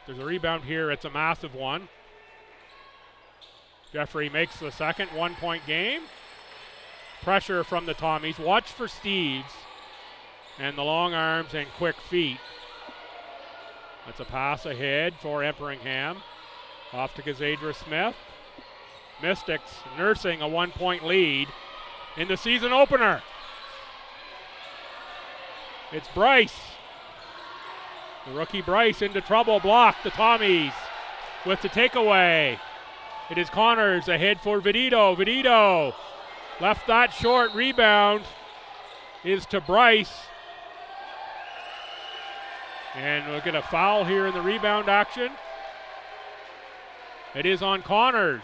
There's a rebound here. It's a massive one. Jeffrey makes the second 1 point game. Pressure from the Tommies. Watch for Steves. And the long arms and quick feet. That's a pass ahead for Emperingham. Off to Gazadra Smith. Mystics nursing a 1 point lead in the season opener. It's Bryce. The rookie Bryce into trouble, blocked. The Tommies with the takeaway. It is Connors ahead for Vidito. Vidito left that short. Rebound is to Bryce. And we'll get a foul here in the rebound action. It is on Connors.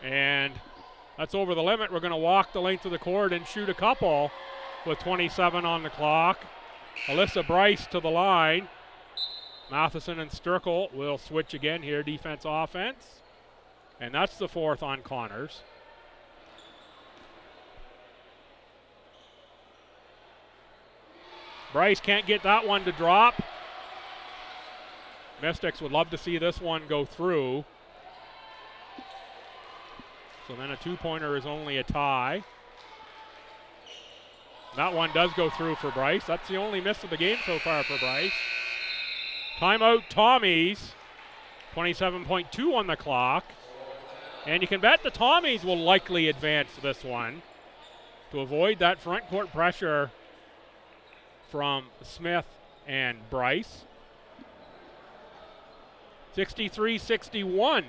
And that's over the limit. We're going to walk the length of the court and shoot a couple with 27 on the clock. Alyssa Bryce to the line. Matheson and Sturkle will switch again here, defense, offense. And that's the fourth on Connors. Bryce can't get that one to drop. Mystics would love to see this one go through. So then a two-pointer is only a tie. That one does go through for Bryce. That's the only miss of the game so far for Bryce. Timeout Tommies. 27.2 on the clock. And you can bet the Tommies will likely advance this one to avoid that front court pressure from Smith and Bryce. 63-61.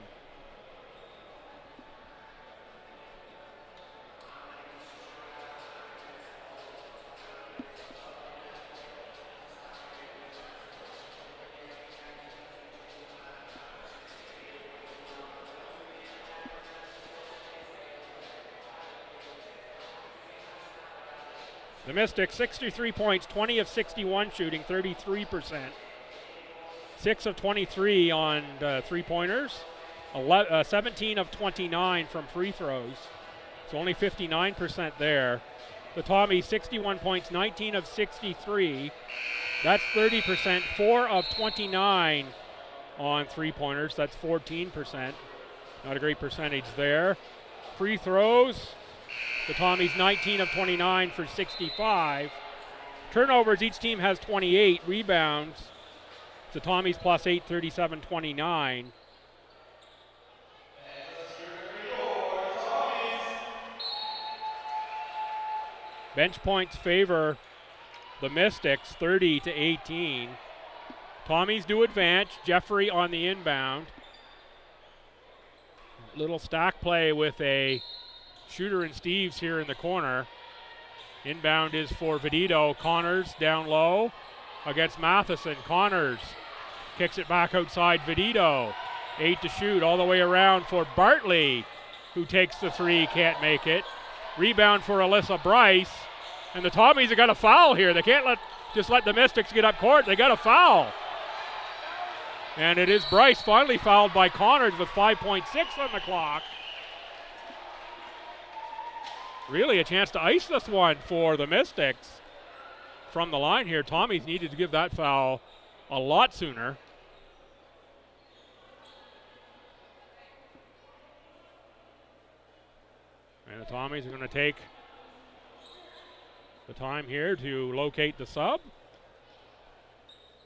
The Mystics, 63 points, 20 of 61 shooting, 33%. 6 of 23 on three-pointers, 17 of 29 from free throws. So only 59% there. The Tommies, 61 points, 19 of 63. That's 30%, 4 of 29 on three-pointers. That's 14%. Not a great percentage there. Free throws. The Tommies 19 of 29 for 65. Turnovers, each team has 28. Rebounds, the Tommies plus 8, 37-29. Bench points favor the Mystics, 30-18. Tommies do advance. Jeffrey on the inbound. Little stack play with a Shooter and Steves here in the corner. Inbound is for Vedito. Connors down low against Matheson. Connors kicks it back outside Vedito. 8 to shoot all the way around for Bartley, who takes the three, can't make it. Rebound for Alyssa Bryce. And the Tommies have got a foul here. They can't just let the Mystics get up court. They got a foul. And it is Bryce finally fouled by Connors with 5.6 on the clock. Really a chance to ice this one for the Mystics from the line here. Tommies needed to give that foul a lot sooner. And the Tommies are going to take the time here to locate the sub.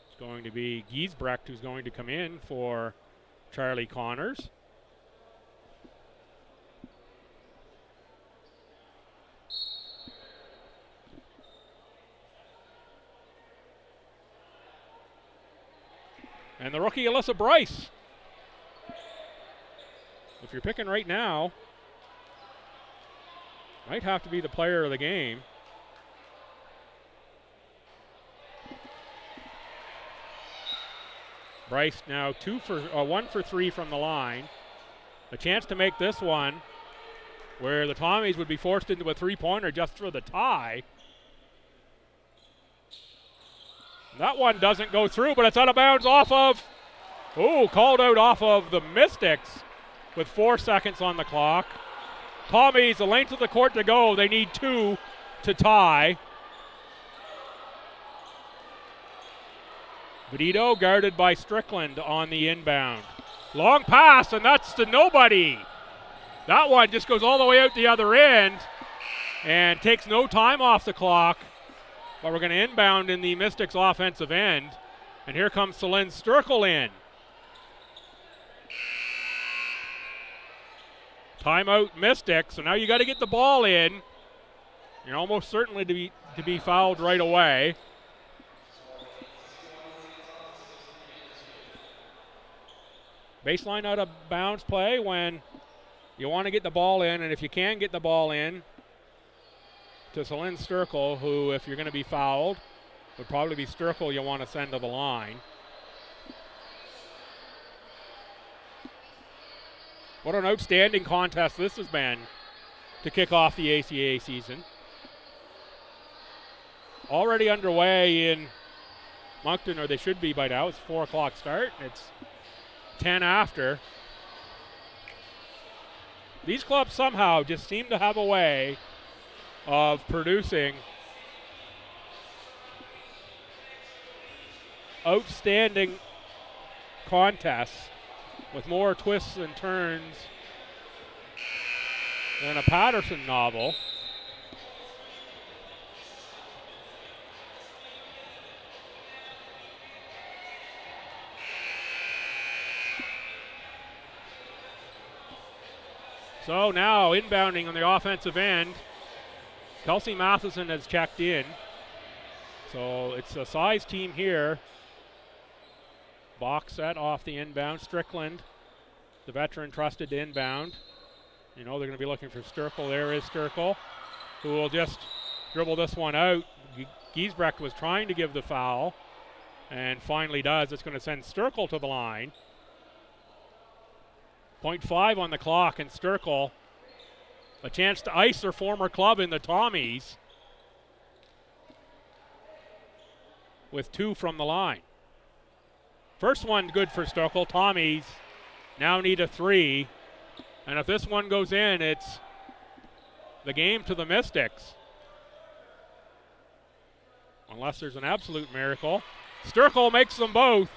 It's going to be Giesbrecht who's going to come in for Charlie Connors. And the rookie Alyssa Bryce. If you're picking right now, might have to be the player of the game. Bryce now 1 for 3 from the line. A chance to make this one where the Tommies would be forced into a three-pointer just for the tie. That one doesn't go through, but it's out of bounds off of, called out off of the Mystics with 4 seconds on the clock. Tommies, the length of the court to go. They need 2 to tie. Vedito guarded by Strickland on the inbound. Long pass, and that's to nobody. That one just goes all the way out the other end and takes no time off the clock. But we're going to inbound in the Mystics offensive end. And here comes Celine Sturkel in. Timeout Mystics. So now you got to get the ball in. You're almost certainly to be fouled right away. Baseline out of bounds play when you want to get the ball in, and if you can get the ball in to Celine Sturkel, who, if you're going to be fouled, would probably be Sturkel you want to send to the line. What an outstanding contest this has been to kick off the ACAA season. Already underway in Moncton, or they should be by now. It's 4 o'clock start. It's 10 after. These clubs somehow just seem to have a way of producing outstanding contests with more twists and turns than a Patterson novel. So now inbounding on the offensive end, Kelsey Matheson has checked in. So it's a size team here. Box set off the inbound. Strickland, the veteran, trusted to inbound. You know they're going to be looking for Sturkel. There is Sturkel, who will just dribble this one out. Giesbrecht was trying to give the foul and finally does. It's going to send Sturkel to the line. 0.5 on the clock, and Sturkel, a chance to ice their former club in the Tommies with 2 from the line. First one good for Sturkel. Tommies now need a 3, and if this one goes in, it's the game to the Mystics. unless there's an absolute miracle. Sturkle makes them both.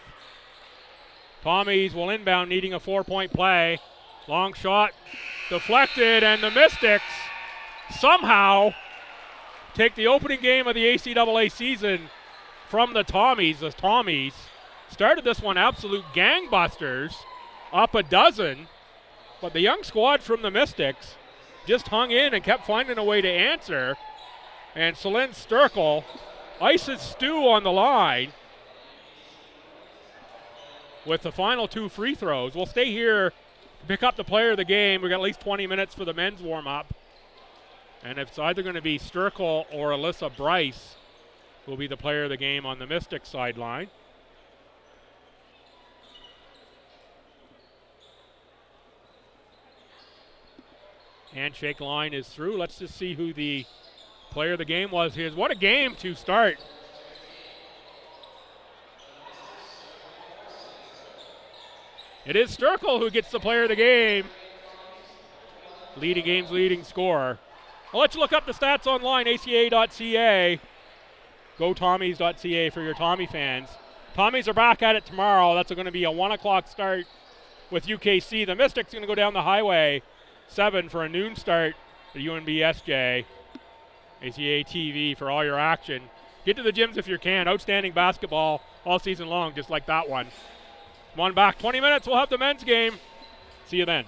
Tommies will inbound, needing a 4-point play. Long shot deflected, and the Mystics somehow take the opening game of the ACAA season from the Tommies. The Tommies started this one absolute gangbusters, up a dozen, but the young squad from the Mystics just hung in and kept finding a way to answer. And Celine Sturkle ices STU on the line with the final 2 free throws. We'll stay here to pick up the player of the game. We've got at least 20 minutes for the men's warm-up. And it's either going to be Sturkle or Alyssa Bryce who will be the player of the game on the Mystics sideline. Handshake line is through. Let's just see who the player of the game was here. What a game to start. It is Sturkle who gets the player of the game. Game's leading scorer. I'll let you look up the stats online, ACAA. GoTommies.ca for your Tommy fans. Tommies are back at it tomorrow. That's going to be a 1 o'clock start with UKC. The Mystics are going to go down the highway 7 for a noon start at UNBSJ. ACAA TV for all your action. Get to the gyms if you can. Outstanding basketball all season long, just like that one. Come on back. 20 minutes, we'll have the men's game. See you then.